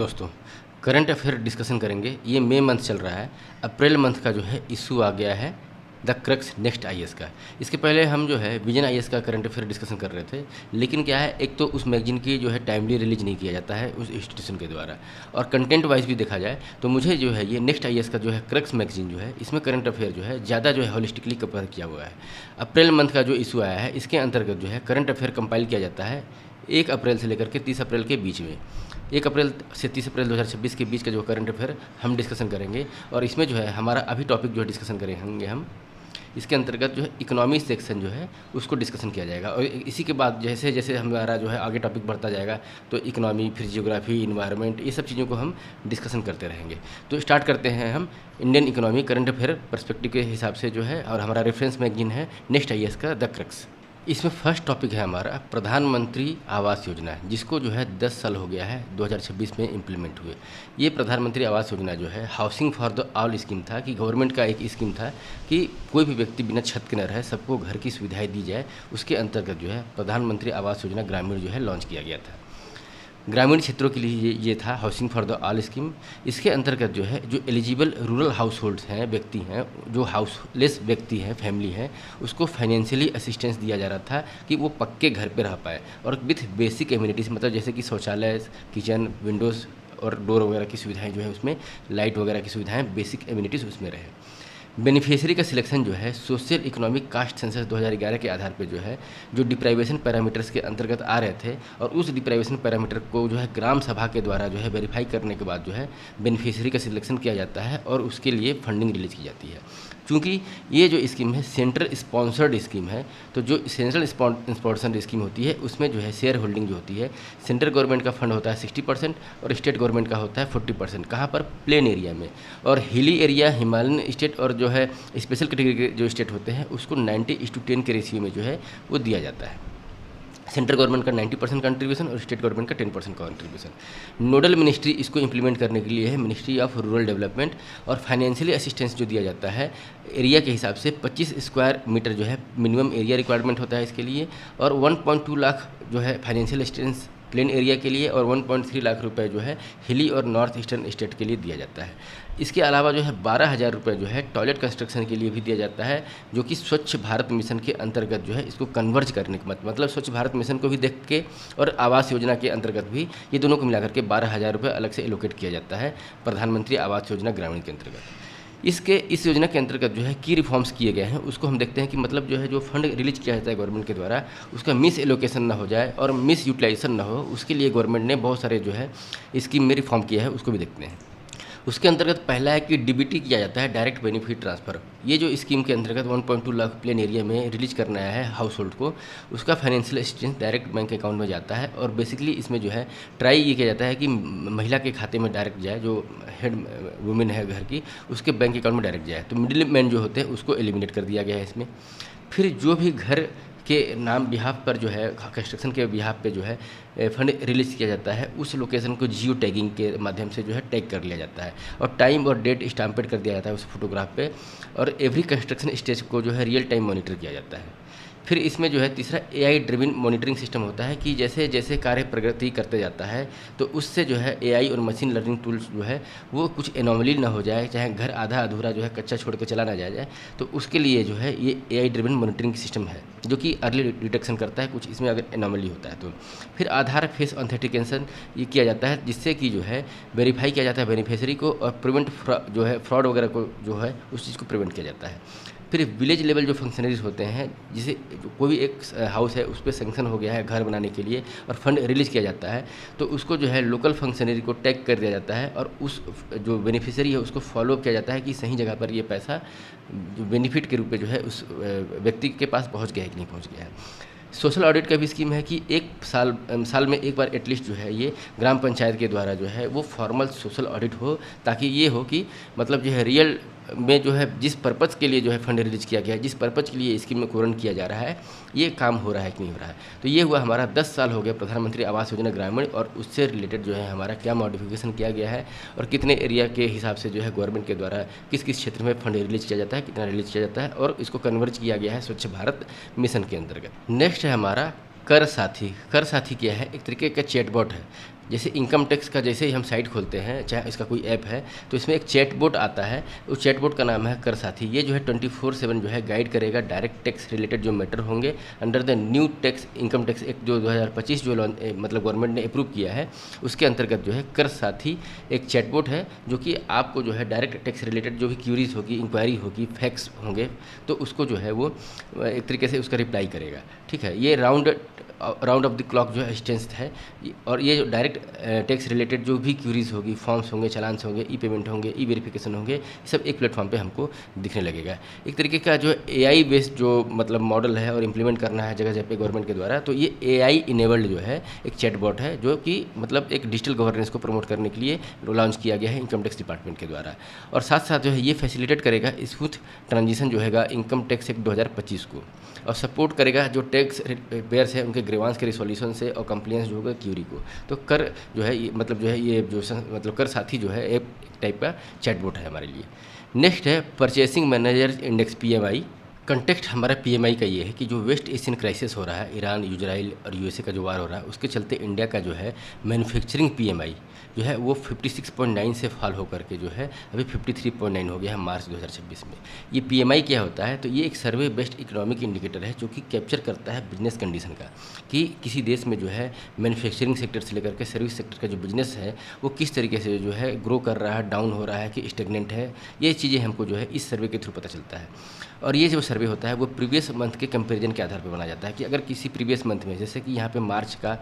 दोस्तों, current affair discussion करेंगे। ये मई मंथ चल रहा है। अप्रैल मंथ का जो है इशू आ गया है द क्रक्स नेक्स्ट आईएएस का। इसके पहले हम जो है विजन आईएएस का करंट अफेयर डिस्कशन कर रहे थे, लेकिन क्या है, एक तो उस मैगजीन की जो है टाइमली रिलीज नहीं किया जाता है उस इंस्टीट्यूशन के द्वारा, और कंटेंट वाइज भी देखा जाए तो मुझे जो है ये नेक्स्ट आईएएस का जो है क्रक्स मैगजीन जो है इसमें करंट अफेयर जो है ज़्यादा जो है होलिस्टिकली कवर किया हुआ है। अप्रैल मंथ का जो इशू आया है इसके अंतर्गत जो है करंट अफेयर कंपाइल किया जाता है 1 अप्रैल से लेकर के 30 अप्रैल के बीच में। 1 अप्रैल से 30 अप्रैल 2026 के बीच का जो करंट अफेयर हम डिस्कशन करेंगे, और इसमें जो है हमारा अभी टॉपिक जो है डिस्कशन करेंगे हम, इसके अंतर्गत जो है इकोनॉमी सेक्शन जो है उसको डिस्कशन किया जाएगा। और इसी के बाद जैसे जैसे हमारा जो है आगे टॉपिक बढ़ता जाएगा तो इकोनॉमी, फिर जियोग्राफी, इन्वायरमेंट, ये सब चीज़ों को हम डिस्कशन करते रहेंगे। तो स्टार्ट करते हैं हम Indian economy current affair perspective के हिसाब से जो है, और हमारा रेफरेंस मैगजीन है नेक्स्ट आईएएस का द क्रक्स। इसमें फर्स्ट टॉपिक है हमारा प्रधानमंत्री आवास योजना, जिसको जो है 10 साल हो गया है 2026 में इम्प्लीमेंट हुए। ये प्रधानमंत्री आवास योजना जो है housing for the all scheme था, कि गवर्नमेंट का एक स्कीम था कि कोई भी व्यक्ति बिना छत के न रहे, सबको घर की सुविधाएं दी जाए। उसके अंतर्गत जो है प्रधानमंत्री आवास योजना ग्रामीण जो है लॉन्च किया गया था। ग्रामीण क्षेत्रों के लिए ये था housing for the all scheme. इसके अंतर्गत जो है जो एलिजिबल रूरल हाउस होल्ड्स हैं, व्यक्ति हैं, जो हाउसलेस व्यक्ति हैं, फैमिली हैं, उसको फाइनेंशियली असिस्टेंस दिया जा रहा था कि वो पक्के घर पे रह पाए, और विथ बेसिक एम्यूनिटीज़, मतलब जैसे कि शौचालय, किचन, विंडोज़ और डोर वगैरह की सुविधाएँ जो है उसमें, लाइट वगैरह की सुविधाएँ, बेसिक एम्यूनिटीज़ उसमें रहे। बेनिफिशियरी का सिलेक्शन जो है सोशल इकोनॉमिक कास्ट सेंसस 2011 के आधार पर जो है जो डिप्राइवेशन पैरामीटर्स के अंतर्गत आ रहे थे, और उस डिप्राइवेशन पैरामीटर को जो है ग्राम सभा के द्वारा जो है वेरीफाई करने के बाद जो है बेनिफिशियरी का सिलेक्शन किया जाता है, और उसके लिए फंडिंग रिलीज की जाती है। क्योंकि ये जो स्कीम है सेंट्रल स्पॉन्सर्ड स्कीम है, तो जो सेंट्रल स्पॉन्सर्ड स्कीम होती है उसमें जो है शेयर होल्डिंग जो होती है, सेंट्रल गवर्नमेंट का फंड होता है 60% और स्टेट गवर्नमेंट का होता है 40%। कहाँ पर? प्लेन एरिया में। और हिली एरिया, हिमालयन स्टेट और जो है स्पेशल कैटेगरी के जो स्टेट होते हैं उसको 90:10 के रेशियो में जो है वो दिया जाता है। सेंट्रल गवर्नमेंट का 90% कंट्रीब्यूशन और स्टेट गवर्नमेंट का 10% कंट्रीब्यूशन। नोडल मिनिस्ट्री इसको इंप्लीमेंट करने के लिए है मिनिस्ट्री ऑफ रूरल डेवलपमेंट, और फाइनेंशियली असिस्टेंस जो दिया जाता है एरिया के हिसाब से 25 स्क्वायर मीटर जो है मिनिमम एरिया रिक्वायरमेंट होता है इसके लिए, और 1.2 लाख जो है फाइनेंशियल असिस्टेंस प्लेन एरिया के लिए, और 1.3 लाख रुपए जो है हिली और नॉर्थ ईस्टर्न स्टेट के लिए दिया जाता है। इसके अलावा जो है 12,000 रुपये जो है टॉयलेट कंस्ट्रक्शन के लिए भी दिया जाता है, जो कि स्वच्छ भारत मिशन के अंतर्गत जो है इसको कन्वर्ज करने के मतलब स्वच्छ भारत मिशन को भी देख के और आवास योजना के अंतर्गत भी ये दोनों को मिलाकर के 12,000 रुपये अलग से एलोकेट किया जाता है प्रधानमंत्री आवास योजना ग्रामीण के अंतर्गत। इस योजना के अंतर्गत जो है की रिफॉर्म्स किए गए हैं, उसको हम देखते हैं कि मतलब जो है जो फंड रिलीज किया जाता है गवर्नमेंट के द्वारा उसका मिस एलोकेशन ना हो जाए और मिस यूटिलाइजेशन ना हो, उसके लिए गवर्नमेंट ने बहुत सारे जो है स्कीम में रिफॉर्म किया है, उसको भी देखते हैं। उसके अंतर्गत पहला है कि डीबीटी किया जाता है, डायरेक्ट बेनिफिट ट्रांसफ़र। ये जो स्कीम के अंतर्गत 1.2 लाख प्लेन एरिया में रिलीज करना है हाउस होल्ड को, उसका financial assistance direct bank account में जाता है, और बेसिकली इसमें जो है ट्राई ये किया जाता है कि महिला के खाते में डायरेक्ट जाए, जो हेड वुमेन है घर की उसके बैंक अकाउंट में डायरेक्ट जाए। तो मिडिल मैन जो होते हैं उसको एलिमिनेट कर दिया गया है इसमें। फिर जो भी घर के नाम बिहाफ पर जो है कंस्ट्रक्शन के बिहाफ पे जो है फंड रिलीज किया जाता है, उस लोकेशन को जियो टैगिंग के माध्यम से जो है टैग कर लिया जाता है, और टाइम और डेट स्टैम्पेड कर दिया जाता है उस फोटोग्राफ पे, और एवरी कंस्ट्रक्शन स्टेज को जो है रियल टाइम मॉनिटर किया जाता है। फिर इसमें जो है तीसरा एआई ड्रिवन मॉनिटरिंग सिस्टम होता है, कि जैसे जैसे कार्य प्रगति करते जाता है तो उससे जो है एआई और मशीन लर्निंग टूल्स जो है वो कुछ एनोमली ना हो जाए, चाहे घर आधा अधूरा जो है कच्चा छोड़ के चला ना जाए, तो उसके लिए जो है ये एआई ड्रिवन मॉनिटरिंग सिस्टम है जो कि अर्ली डिटेक्शन करता है कुछ इसमें अगर एनोमली होता है तो। फिर आधार फेस ऑथेंटिकेशन ये किया जाता है, जिससे कि जो है वेरीफाई किया जाता है बेनिफिशियरी को, और प्रिवेंट जो है फ्रॉड वगैरह को जो है उस चीज़ को प्रिवेंट किया जाता है। फिर विलेज लेवल जो फंक्शनरीज होते हैं, जिसे कोई भी एक हाउस है उस पर सेंक्शन हो गया है घर बनाने के लिए और फंड रिलीज किया जाता है, तो उसको जो है लोकल फंक्शनरी को टैग कर दिया जाता है, और उस जो बेनिफिशियरी है उसको फॉलो किया जाता है कि सही जगह पर ये पैसा जो बेनिफिट के रूप में जो है उस व्यक्ति के पास पहुंच गया है कि नहीं पहुंच गया है। सोशल ऑडिट का भी स्कीम है कि एक साल में एक बार एटलीस्ट जो है ये ग्राम पंचायत के द्वारा जो है वो फॉर्मल सोशल ऑडिट हो, ताकि ये हो कि मतलब जो है रियल में जो है जिस पर्पज़ के लिए जो है फंड रिलीज किया गया है, जिस पर्पज़ के लिए स्कीम में पूर्ण किया जा रहा है, ये काम हो रहा है कि नहीं हो रहा है। तो ये हुआ हमारा 10 साल हो गया प्रधानमंत्री आवास योजना ग्रामीण, और उससे रिलेटेड जो है हमारा क्या मॉडिफिकेशन किया गया है, और कितने एरिया के हिसाब से जो है गवर्नमेंट के द्वारा किस किस क्षेत्र में फंड रिलीज किया जाता है, कितना रिलीज किया जाता है, और इसको कन्वर्ज किया गया है स्वच्छ भारत मिशन के अंतर्गत। नेक्स्ट है हमारा कर साथी। कर साथी क्या है? एक तरीके का चैटबॉट है। जैसे इनकम टैक्स का जैसे ही हम साइट खोलते हैं, चाहे इसका कोई ऐप है, तो इसमें एक चैटबॉट आता है। उस चैटबॉट का नाम है कर साथी। ये जो है 24/7 जो है गाइड करेगा डायरेक्ट टैक्स रिलेटेड जो मैटर होंगे under the new tax income tax act जो 2025 जो मतलब गवर्नमेंट ने अप्रूव किया है, उसके अंतर्गत जो है कर साथी एक चैटबॉट है जो कि आपको जो है डायरेक्ट टैक्स रिलेटेड जो भी क्यूरीज होगी, इंक्वायरी होगी, फैक्ट्स होंगे, तो उसको जो है वो एक तरीके से उसका रिप्लाई करेगा। ठीक है, ये राउंड ऑफ द क्लॉक जो है स्ट्रेंथ है। और ये जो डायरेक्ट टैक्स रिलेटेड जो भी क्यूरीज होगी, फॉर्म्स होंगे, चालान्स होंगे, ई पेमेंट होंगे, ई वेरिफिकेशन होंगे, सब एक प्लेटफॉर्म पे हमको दिखने लगेगा। एक तरीके का जो AI बेस्ड जो मतलब मॉडल है और इम्प्लीमेंट करना है जगह जगह पे गवर्नमेंट के द्वारा, तो ये AI इनेबल्ड जो है एक चैटबॉट है जो कि मतलब एक डिजिटल गवर्नेंस को प्रमोट करने के लिए लॉन्च किया गया है इनकम टैक्स डिपार्टमेंट के द्वारा। और साथ साथ जो है ये फैसिलिटेट करेगा स्मूथ ट्रांजिशन जो है इनकम टैक्स एक्ट 2025 को, और सपोर्ट करेगा जो टैक्स पेयर्स है उनके ग्रीवांस के रिसोल्यूशन से और कंप्लेंट्स जो होगा क्यूरी को। तो कर जो है ये मतलब जो है ये जो मतलब कर साथी जो है एक टाइप का चैटबॉट है हमारे लिए। नेक्स्ट है purchasing manager index PMI। Context हमारा PMI का ये है कि जो वेस्ट एशियन क्राइसिस हो रहा है, ईरान, इजराइल और USA का जो वार हो रहा है, उसके चलते इंडिया का जो है मैन्युफैक्चरिंग PMI जो है वो 56.9 से फॉल होकर के जो है अभी 53.9 हो गया है मार्च 2026 में। ये PMI क्या होता है? तो ये एक सर्वे बेस्ड इकोनॉमिक इंडिकेटर है जो कि कैप्चर करता है बिजनेस कंडीशन का, कि किसी देश में जो है मैन्युफैक्चरिंग सेक्टर से लेकर के सर्विस सेक्टर का जो बिजनेस है वो किस तरीके से जो है ग्रो कर रहा है, डाउन हो रहा है कि स्टेगनेंट है। ये चीज़ें हमको जो है इस सर्वे के थ्रू पता चलता है। और ये जो सर्वे होता है वो प्रीवियस मंथ के कंपैरिजन के आधार पर बनाया जाता है कि अगर किसी प्रीवियस मंथ में, जैसे कि यहाँ पे मार्च का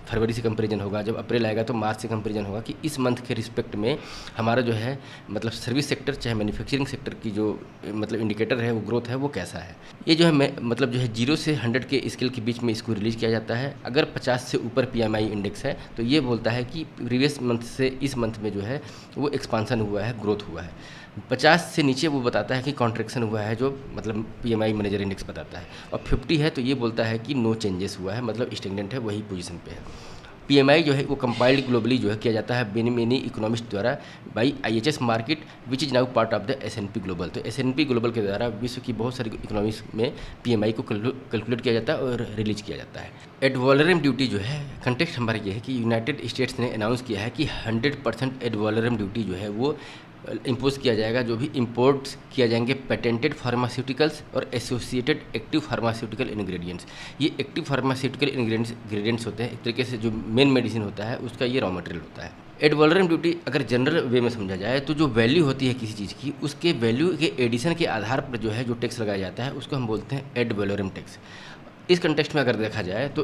फरवरी से कंपैरिजन होगा, जब अप्रैल आएगा तो मार्च से कंपैरिजन होगा कि इस मंथ के रिस्पेक्ट में हमारा जो है मतलब सर्विस सेक्टर चाहे मैन्युफैक्चरिंग सेक्टर की जो मतलब इंडिकेटर है वो ग्रोथ है वो कैसा है। ये जो है मतलब जो है 0 से 100 के स्केल के बीच में इसको रिलीज किया जाता है। अगर 50 से ऊपर PMI इंडेक्स है तो ये बोलता है कि प्रीवियस मंथ से इस मंथ में जो है वो एक्सपांसन हुआ है, ग्रोथ हुआ है। 50 से नीचे वो बताता है कि कॉन्ट्रैक्शन हुआ है, जो मतलब PMI मैनेजर इंडेक्स बताता है। और 50 है तो ये बोलता है कि नो चेंजेस हुआ है, मतलब स्टेगनेंट है, वही पोजीशन पे है। PMI जो है वो कंपाइल्ड ग्लोबली जो है किया जाता है मेनी इकोनॉमिस्ट द्वारा by IHS market which is now part of the S&P global. तो S&P ग्लोबल के द्वारा विश्व की बहुत सारी इकोनॉमिक्स में PMI को कैलकुलेट किया जाता है और रिलीज किया जाता है। एड वॉलरम ड्यूटी जो है कंटेक्स्ट हमारा ये है कि यूनाइटेड स्टेट्स ने अनाउंस किया है कि 100% एड वॉलरम ड्यूटी जो है वो इम्पोज किया जाएगा जो भी इंपोर्ट्स किया जाएंगे पेटेंटेड फार्मास्यूटिकल्स और एसोसिएटेड एक्टिव फार्मास्यूटिकल इंग्रेडिएंट्स। ये एक्टिव फार्मास्यूटिकल इंग्रेडिएंट्स होते हैं, एक तरीके से जो मेन मेडिसिन होता है उसका ये रॉ मटेरियल होता है। एड वॉलरम ड्यूटी अगर जनरल वे में समझा जाए तो जो वैल्यू होती है किसी चीज़ की, उसके वैल्यू के एडिशन के आधार पर जो है जो टैक्स लगाया जाता है उसको हम बोलते हैं एड वॉलरम टैक्स। इस कंटेक्स्ट में अगर देखा जाए तो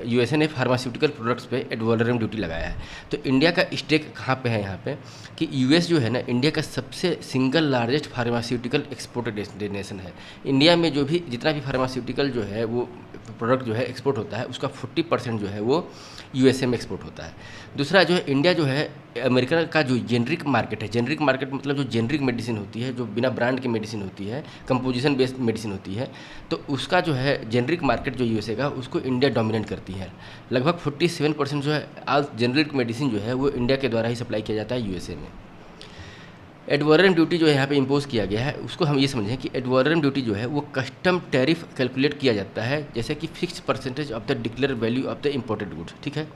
USA ने फार्मास्यूटिकल प्रोडक्ट्स पे एड वॉलरम ड्यूटी लगाया है। तो इंडिया का स्टेक कहाँ पे है यहाँ पे कि US जो है ना इंडिया का सबसे single largest pharmaceutical export destination है। इंडिया में जो भी जितना भी फार्मास्यूटिकल जो है वो प्रोडक्ट जो है एक्सपोर्ट होता है उसका 40% जो है वो USA में एक्सपोर्ट होता है। दूसरा जो है इंडिया जो है अमेरिका का जो जेनरिक मार्केट है, जेनरिक मार्केट मतलब जो जेनरिक मेडिसिन होती है, जो बिना ब्रांड की मेडिसिन होती है, कंपोजिशन बेस्ड मेडिसिन होती है, तो उसका जो है जेनरिक मार्केट जो USA का उसको इंडिया डोमिनेट करती है। लगभग 47% जो है आज जेनरिक मेडिसिन जो है वो इंडिया के द्वारा ही सप्लाई किया जाता है USA में। एड वॉलरम ड्यूटी जो है यहाँ पे इम्पोज किया गया है उसको हम ये समझें कि एड वॉलरम ड्यूटी जो है वो कस्टम टैरिफ कैलकुलेट किया जाता है, जैसे कि fix percentage of the declare value of the imported goods. ठीक है,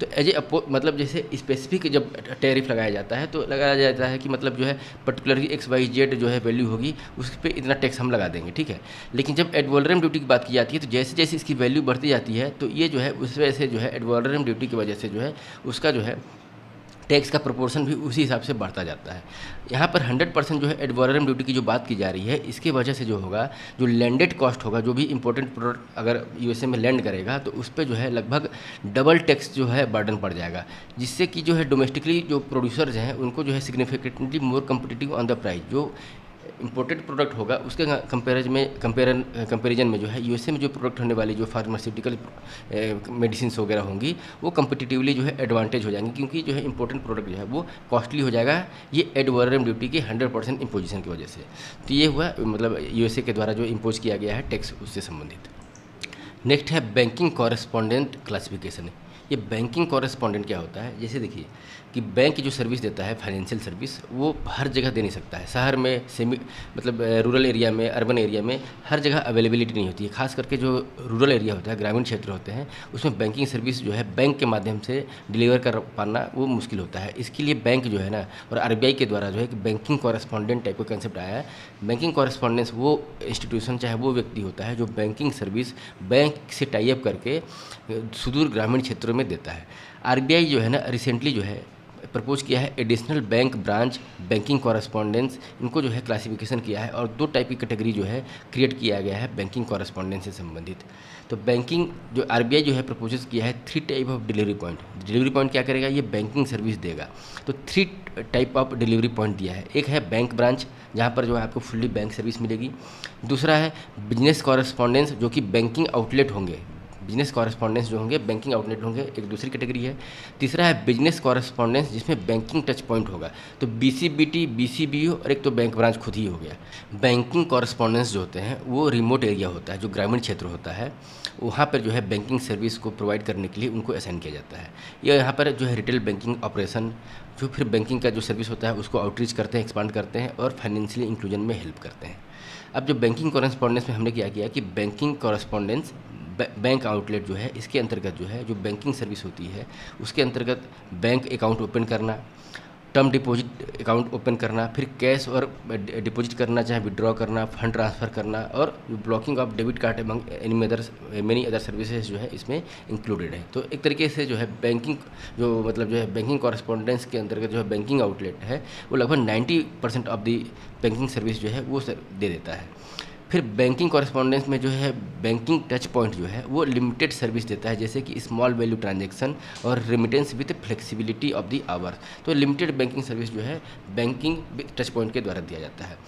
तो एज ए मतलब जैसे स्पेसिफिक जब टैरिफ लगाया जाता है तो लगाया जाता है कि मतलब जो है पर्टिकुलरली XYZ जो है वैल्यू होगी उस पर इतना टैक्स हम लगा देंगे। ठीक है, लेकिन जब एड वॉलरम ड्यूटी की बात की जाती है तो जैसे जैसे इसकी वैल्यू बढ़ती जाती है तो ये जो है उस वजह से जो है एड वॉलरम ड्यूटी की वजह से जो है उसका जो है टैक्स का प्रोपोर्शन भी उसी हिसाब से बढ़ता जाता है। यहाँ पर 100% जो है एड वॉलरम ड्यूटी की जो बात की जा रही है इसके वजह से जो होगा जो लैंडेड कॉस्ट होगा, जो भी इंपॉर्टेंट प्रोडक्ट अगर USA में लैंड करेगा तो उस पर जो है लगभग डबल टैक्स जो है बर्डन पड़ जाएगा, जिससे कि जो है डोमेस्टिकली जो प्रोड्यूसर्स हैं उनको जो है significantly more competitive on the price. जो इंपोर्टेड प्रोडक्ट होगा उसके कंपैरिजन में जो है USA में जो प्रोडक्ट होने वाली जो फार्मास्यूटिकल मेडिसिन वगैरह होंगी वो कम्पिटिटिवली जो है एडवांटेज हो जाएंगी, क्योंकि जो है इंपॉर्टेंट प्रोडक्ट जो है वो कॉस्टली हो जाएगा ये एड वॉलरम ड्यूटी की 100% इम्पोजिशन की वजह से। तो ये हुआ मतलब USA के द्वारा जो इम्पोज किया गया है टैक्स उससे संबंधित। नेक्स्ट है बैंकिंग कॉरेस्पॉन्डेंट क्लासिफिकेशन। ये बैंकिंग कॉरेस्पॉन्डेंट क्या होता है, जैसे देखिए कि बैंक जो सर्विस देता है फाइनेंशियल सर्विस, वो हर जगह दे नहीं सकता है। शहर में सेमी मतलब रूरल एरिया में, अर्बन एरिया में हर जगह अवेलेबिलिटी नहीं होती है। खास करके जो रूरल एरिया होता है, ग्रामीण क्षेत्र होते हैं, उसमें बैंकिंग सर्विस जो है बैंक के माध्यम से डिलीवर कर पाना वो मुश्किल होता है। इसके लिए बैंक जो है ना, और आरबीआई के द्वारा जो है कि बैंकिंग कॉरेस्पॉन्डेंट टाइप का कंसेप्ट आया है। बैंकिंग कॉरेस्पॉन्डेंस वो इंस्टीट्यूशन चाहे वो व्यक्ति होता है जो बैंकिंग सर्विस बैंक से टाई अप करके सुदूर ग्रामीण क्षेत्रों में देता है। आरबीआई जो है ना रिसेंटली जो है प्रपोज किया है additional bank branch banking correspondence, इनको जो है क्लासिफिकेशन किया है और 2 टाइप की कैटेगरी जो है क्रिएट किया गया है बैंकिंग कॉरेस्पॉन्डेंस से संबंधित। तो बैंकिंग जो आरबीआई जो है प्रपोज किया है 3 type of delivery point. Delivery point क्या करेगा, ये बैंकिंग सर्विस देगा। तो 3 टाइप ऑफ डिलीवरी पॉइंट दिया है। एक है बैंक ब्रांच, जहाँ पर जो है आपको फुल्ली बैंक सर्विस मिलेगी। दूसरा है बिजनेस कॉरेस्पॉन्डेंस, जो कि बैंकिंग आउटलेट होंगे। बिजनेस कॉरेस्पॉन्डेंस जो होंगे बैंकिंग आउटलेट होंगे, एक दूसरी कैटेगरी है। तीसरा है बिजनेस कॉरेस्पॉन्डेंस, जिसमें बैंकिंग टच पॉइंट होगा। तो बीसीबीटी, बीसीबीओ और एक तो बैंक ब्रांच खुद ही हो गया। बैंकिंग कॉरेस्पॉन्डेंस जो होते हैं वो रिमोट एरिया होता है, जो ग्रामीण क्षेत्र होता है, वहाँ पर जो है बैंकिंग सर्विस को प्रोवाइड करने के लिए उनको असाइन किया जाता है। ये यहाँ पर जो है रिटेल बैंकिंग ऑपरेशन, जो फिर बैंकिंग का जो सर्विस होता है उसको आउटरीच करते हैं, एक्सपांड करते हैं और फाइनेंशियली इंक्लूजन में हेल्प करते हैं। अब जो बैंकिंग कॉरेस्पॉन्डेंस में हमने क्या किया कि बैंकिंग कॉरेस्पॉन्डेंस बैंक आउटलेट जो है, इसके अंतर्गत जो है जो बैंकिंग सर्विस होती है उसके अंतर्गत बैंक अकाउंट ओपन करना, टर्म डिपॉजिट अकाउंट ओपन करना, फिर कैश और डिपॉजिट करना, चाहे विड्रॉ करना, फंड ट्रांसफ़र करना, और blocking of debit card among many other services जो है इसमें इंक्लूडेड है। तो एक तरीके से जो है बैंकिंग जो मतलब जो है बैंकिंग कॉरेस्पॉन्डेंस के अंतर्गत जो है बैंकिंग आउटलेट है वो लगभग 90% ऑफ दी बैंकिंग सर्विस जो है वो दे देता है। फिर बैंकिंग कॉरेस्पॉन्डेंस में जो है बैंकिंग टच पॉइंट जो है वो लिमिटेड सर्विस देता है, जैसे कि स्मॉल वैल्यू ट्रांजैक्शन और remittance with flexibility of the hours. तो लिमिटेड बैंकिंग सर्विस जो है बैंकिंग टच पॉइंट के द्वारा दिया जाता है।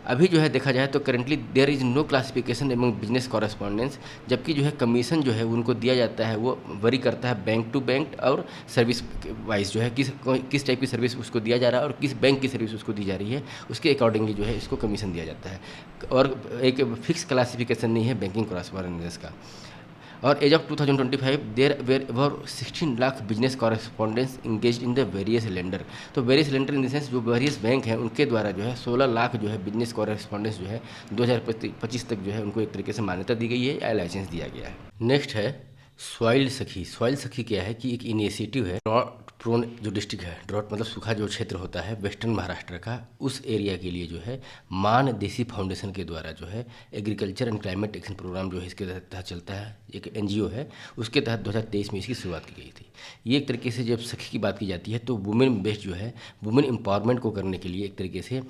अभी जो है देखा जाए तो currently there is no classification among business correspondence, जबकि जो है कमीशन जो है उनको दिया जाता है वो वरी करता है बैंक टू बैंक और सर्विस वाइज, जो है किस टाइप की सर्विस उसको दिया जा रहा है और किस बैंक की सर्विस उसको दी जा रही है, उसके अकॉर्डिंगली जो है इसको कमीशन दिया जाता है। और एक फिक्स क्लासिफिकेशन नहीं है बैंकिंग कॉरेस्पॉन्डेंस का। और as of 2025 there were over 16 lakh business correspondence engage in the various lender. तो various lender in the sense जो वेरियस बैंक हैं उनके द्वारा जो है 16 लाख जो है बिजनेस कॉरेस्पॉन्डेंस जो है 2025 तक जो है उनको एक तरीके से मान्यता दी गई है या लाइसेंस दिया गया है। नेक्स्ट है सॉइल सखी। सॉइल सखी क्या है कि एक इनिशिएटिव है ड्रॉट प्रोन जो डिस्ट्रिक्ट है, ड्रॉट मतलब सूखा जो क्षेत्र होता है वेस्टर्न महाराष्ट्र का, उस एरिया के लिए जो है मान देसी फाउंडेशन के द्वारा जो है agriculture and climate action programme जो है इसके तहत चलता है, एक एनजीओ है, उसके तहत 2023 में इसकी शुरुआत की गई थी। ये एक तरीके से जब सखी की बात की जाती है तो वुमेन बेस्ड जो है वुमेन एम्पावरमेंट को करने के लिए एक तरीके से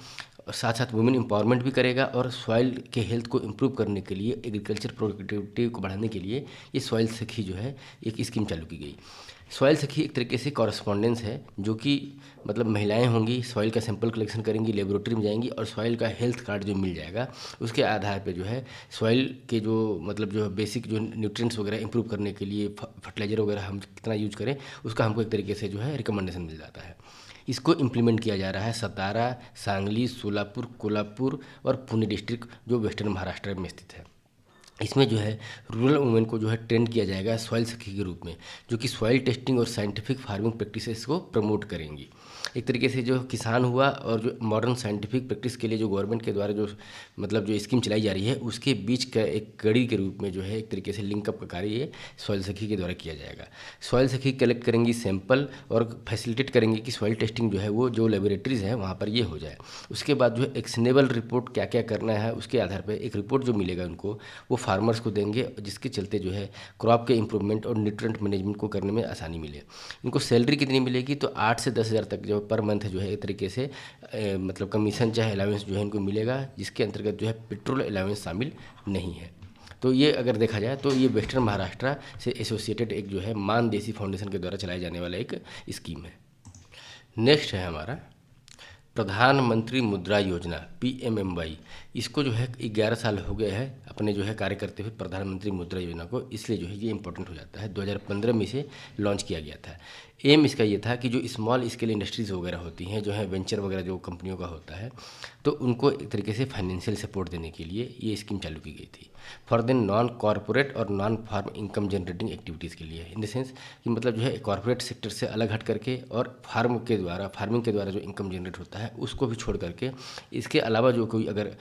साथ साथ वुमेन एम्पावरमेंट भी करेगा और सॉइल के हेल्थ को इम्प्रूव करने के लिए, एग्रीकल्चर प्रोडक्टिविटी को बढ़ाने के लिए ये सॉइल सखी जो है एक स्कीम चालू की गई। सॉइल सखी एक तरीके से कॉरेस्पॉन्डेंस है, जो कि मतलब महिलाएं होंगी, सॉइल का सैंपल कलेक्शन करेंगी, लेबोरेटरी में जाएंगी और सॉइल का हेल्थ कार्ड जो मिल जाएगा उसके आधार पे जो है सॉइल के जो मतलब जो बेसिक जो न्यूट्रिएंट्स वगैरह इंप्रूव करने के लिए फर्टिलाइजर वगैरह हम कितना यूज करें उसका हमको एक तरीके से जो है रिकमेंडेशन मिल जाता है। इसको इम्प्लीमेंट किया जा रहा है सतारा, सांगली, सोलापुर, कोल्हापुर और पुणे डिस्ट्रिक्ट जो वेस्टर्न महाराष्ट्र में स्थित है। इसमें जो है रूरल वुमेन को जो है ट्रेंड किया जाएगा सॉइल सखी के रूप में, जो कि सॉइल टेस्टिंग और साइंटिफिक फार्मिंग प्रैक्टिसेस को प्रमोट करेंगी। एक तरीके से जो किसान हुआ और जो मॉडर्न साइंटिफिक प्रैक्टिस के लिए जो गवर्नमेंट के द्वारा जो मतलब जो स्कीम चलाई जा रही है उसके बीच का एक कड़ी के रूप में जो है एक तरीके से लिंकअप का कार्य ये सॉइल सखी के द्वारा किया जाएगा। सॉइल सखी कलेक्ट करेंगी सैंपल और फैसिलिटेट करेंगे कि सॉइल टेस्टिंग जो है वो जो लेबोरेटरीज़ हैं वहाँ पर ये हो जाए। उसके बाद जो है एक्शनेबल रिपोर्ट क्या क्या करना है उसके आधार पर एक रिपोर्ट जो मिलेगा उनको वो फार्मर्स को देंगे, जिसके चलते जो है क्रॉप के इंप्रूवमेंट और न्यूट्रिएंट मैनेजमेंट को करने में आसानी मिले। इनको सैलरी कितनी मिलेगी तो 8 से 10 हज़ार तक जो पर मंथ जो है एक तरीके से मतलब कमीशन चाहे अलाउंस जो है इनको मिलेगा, जिसके अंतर्गत जो है पेट्रोल अलाउंस शामिल नहीं है। तो ये अगर देखा जाए तो ये वेस्टर्न महाराष्ट्र से एसोसिएटेड एक जो है मान देसी फाउंडेशन के द्वारा चलाए जाने वाला एक स्कीम है। नेक्स्ट है हमारा प्रधानमंत्री मुद्रा योजना PMMY। इसको जो है 11 साल हो गए हैं अपने जो है कार्य करते हुए प्रधानमंत्री मुद्रा योजना को, इसलिए जो है ये इंपॉर्टेंट हो जाता है। 2015 में इसे लॉन्च किया गया था। एम इसका ये था कि जो स्मॉल स्केल इंडस्ट्रीज़ वगैरह होती हैं, जो है वेंचर वगैरह जो कंपनियों का होता है, तो उनको एक तरीके से फाइनेंशियल सपोर्ट देने के लिए ये स्कीम चालू की गई थी फॉर द नॉन कॉरपोरेट और non farm income generating activities के लिए। इन द सेंस कि मतलब जो है कॉरपोरेट सेक्टर से अलग हट करके और फार्मिंग के द्वारा जो इनकम जनरेट होता है उसको भी छोड़ करके, इसके अलावा जो कोई अगर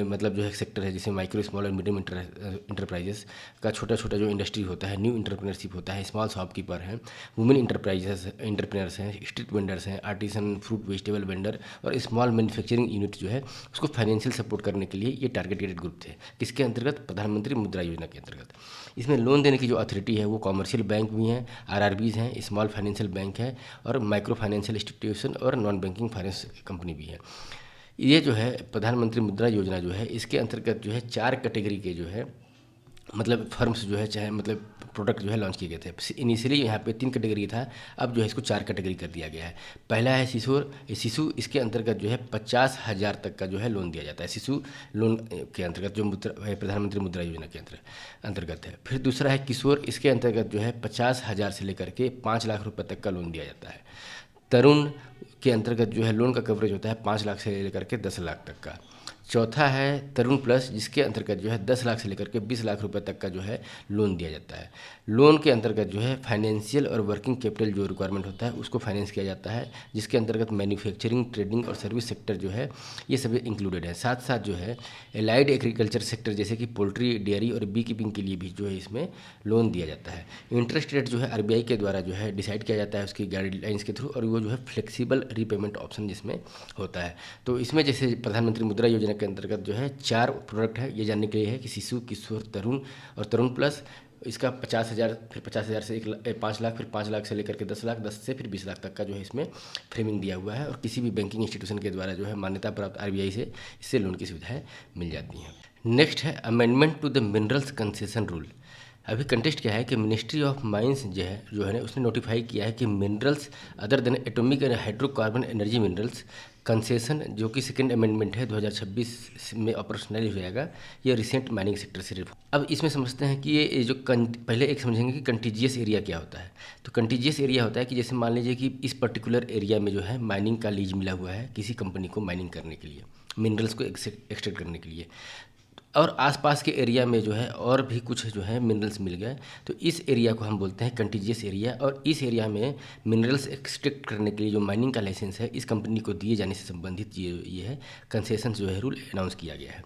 मतलब जो है सेक्टर है, जैसे माइक्रो स्मॉल और मीडियम इंटरप्राइजेस का छोटा छोटा जो इंडस्ट्री होता है, न्यू इंटरप्रेन्योरशिप होता है, स्मॉल शॉपकीपर हैं, वुमेन इंटरप्रेनर्स हैं, स्ट्रीट वेंडर्स हैं, आर्टिसन फ्रूट वेजिटेबल वेंडर और स्मॉल मैन्युफैक्चरिंग यूनिट जो है उसको फाइनेंशियल सपोर्ट करने के लिए ये टारगेटेड ग्रुप थे। किसके अंतर्गत? प्रधानमंत्री मुद्रा योजना के अंतर्गत। इसमें लोन देने की जो अथॉरिटी है वो कॉमर्शियल बैंक भी हैं, आरआरबीज हैं, स्मॉल फाइनेंशियल बैंक है और माइक्रो फाइनेंशियल इंस्टीट्यूशन और नॉन बैंकिंग फाइनेंस कंपनी भी है। ये जो है प्रधानमंत्री मुद्रा योजना जो है इसके अंतर्गत जो है 4 कैटेगरी के जो है मतलब फर्म्स जो है चाहे मतलब प्रोडक्ट जो है लॉन्च किए गए थे। इनिशियली यहाँ पे 3 कैटेगरी था, अब जो है इसको 4 कैटेगरी कर दिया गया है। पहला है शिशु, इसके अंतर्गत जो है 50,000 तक का जो है लोन दिया जाता है, शिशु लोन के अंतर्गत जो प्रधानमंत्री मुद्रा योजना के अंतर्गत है। फिर दूसरा है किशोर, इसके अंतर्गत जो है 50,000 से लेकर के 5 लाख रुपये तक का लोन दिया जाता है। तरुण के अंतर्गत जो है लोन का कवरेज होता है 5 लाख से लेकर के 10 लाख तक का। चौथा है तरुण प्लस, जिसके अंतर्गत जो है 10 लाख से लेकर के 20 लाख रुपए तक का जो है लोन दिया जाता है। लोन के अंतर्गत जो है फाइनेंशियल और वर्किंग कैपिटल जो रिक्वायरमेंट होता है उसको फाइनेंस किया जाता है, जिसके अंतर्गत मैन्युफैक्चरिंग, ट्रेडिंग और सर्विस सेक्टर जो है ये सभी इंक्लूडेड है। साथ साथ जो है एलाइड एग्रीकल्चर सेक्टर जैसे कि पोल्ट्री, डेयरी और बी कीपिंग के लिए भी जो है इसमें लोन दिया जाता है। इंटरेस्ट रेट जो है आरबीआई के द्वारा जो है डिसाइड किया जाता है उसकी गाइडलाइंस के थ्रू, और वो जो है फ्लेक्सिबल रीपेमेंट ऑप्शन जिसमें होता है। तो इसमें जैसे प्रधानमंत्री मुद्रा योजना के अंतर्गत जो है 4 प्रोडक्ट है, ये जानने के लिए है कि शिशु, किशोर, तरुण और तरुण प्लस। इसका 50,000, फिर 50,000 से 5 लाख, फिर 5 लाख से लेकर के 10 लाख, 10 से फिर 20 लाख तक का जो है इसमें फ्रेमिंग दिया हुआ है, और किसी भी बैंकिंग इंस्टीट्यूशन के द्वारा जो है मान्यता प्राप्त आरबीआई से इससे लोन की सुविधाएं मिल जाती हैं। नेक्स्ट है amendment to the minerals concession rule. अभी कंटेस्ट क्या है कि मिनिस्ट्री ऑफ माइंस जो है ना उसने नोटिफाई किया है कि minerals other than atomic and hydrocarbon energy minerals concession, जो कि सेकेंड अमेंडमेंट है 2026 में ऑपरेशनल हो जाएगा, ये रिसेंट माइनिंग सेक्टर से रिफॉर्म। अब इसमें समझते हैं कि ये जो पहले एक समझेंगे कि कंटीजियस एरिया क्या होता है। तो कंटीजियस एरिया होता है कि जैसे मान लीजिए कि इस पर्टिकुलर एरिया में जो है माइनिंग का लीज मिला हुआ है किसी कंपनी को माइनिंग करने के लिए, मिनरल्स को एक्सट्रैक्ट करने के लिए, और आसपास के एरिया में जो है और भी कुछ जो है मिनरल्स मिल गए, तो इस एरिया को हम बोलते हैं कंटीजियस एरिया। और इस एरिया में मिनरल्स एक्सट्रैक्ट करने के लिए जो माइनिंग का लाइसेंस है इस कंपनी को दिए जाने से संबंधित ये है कंसेशन जो है रूल अनाउंस किया गया है।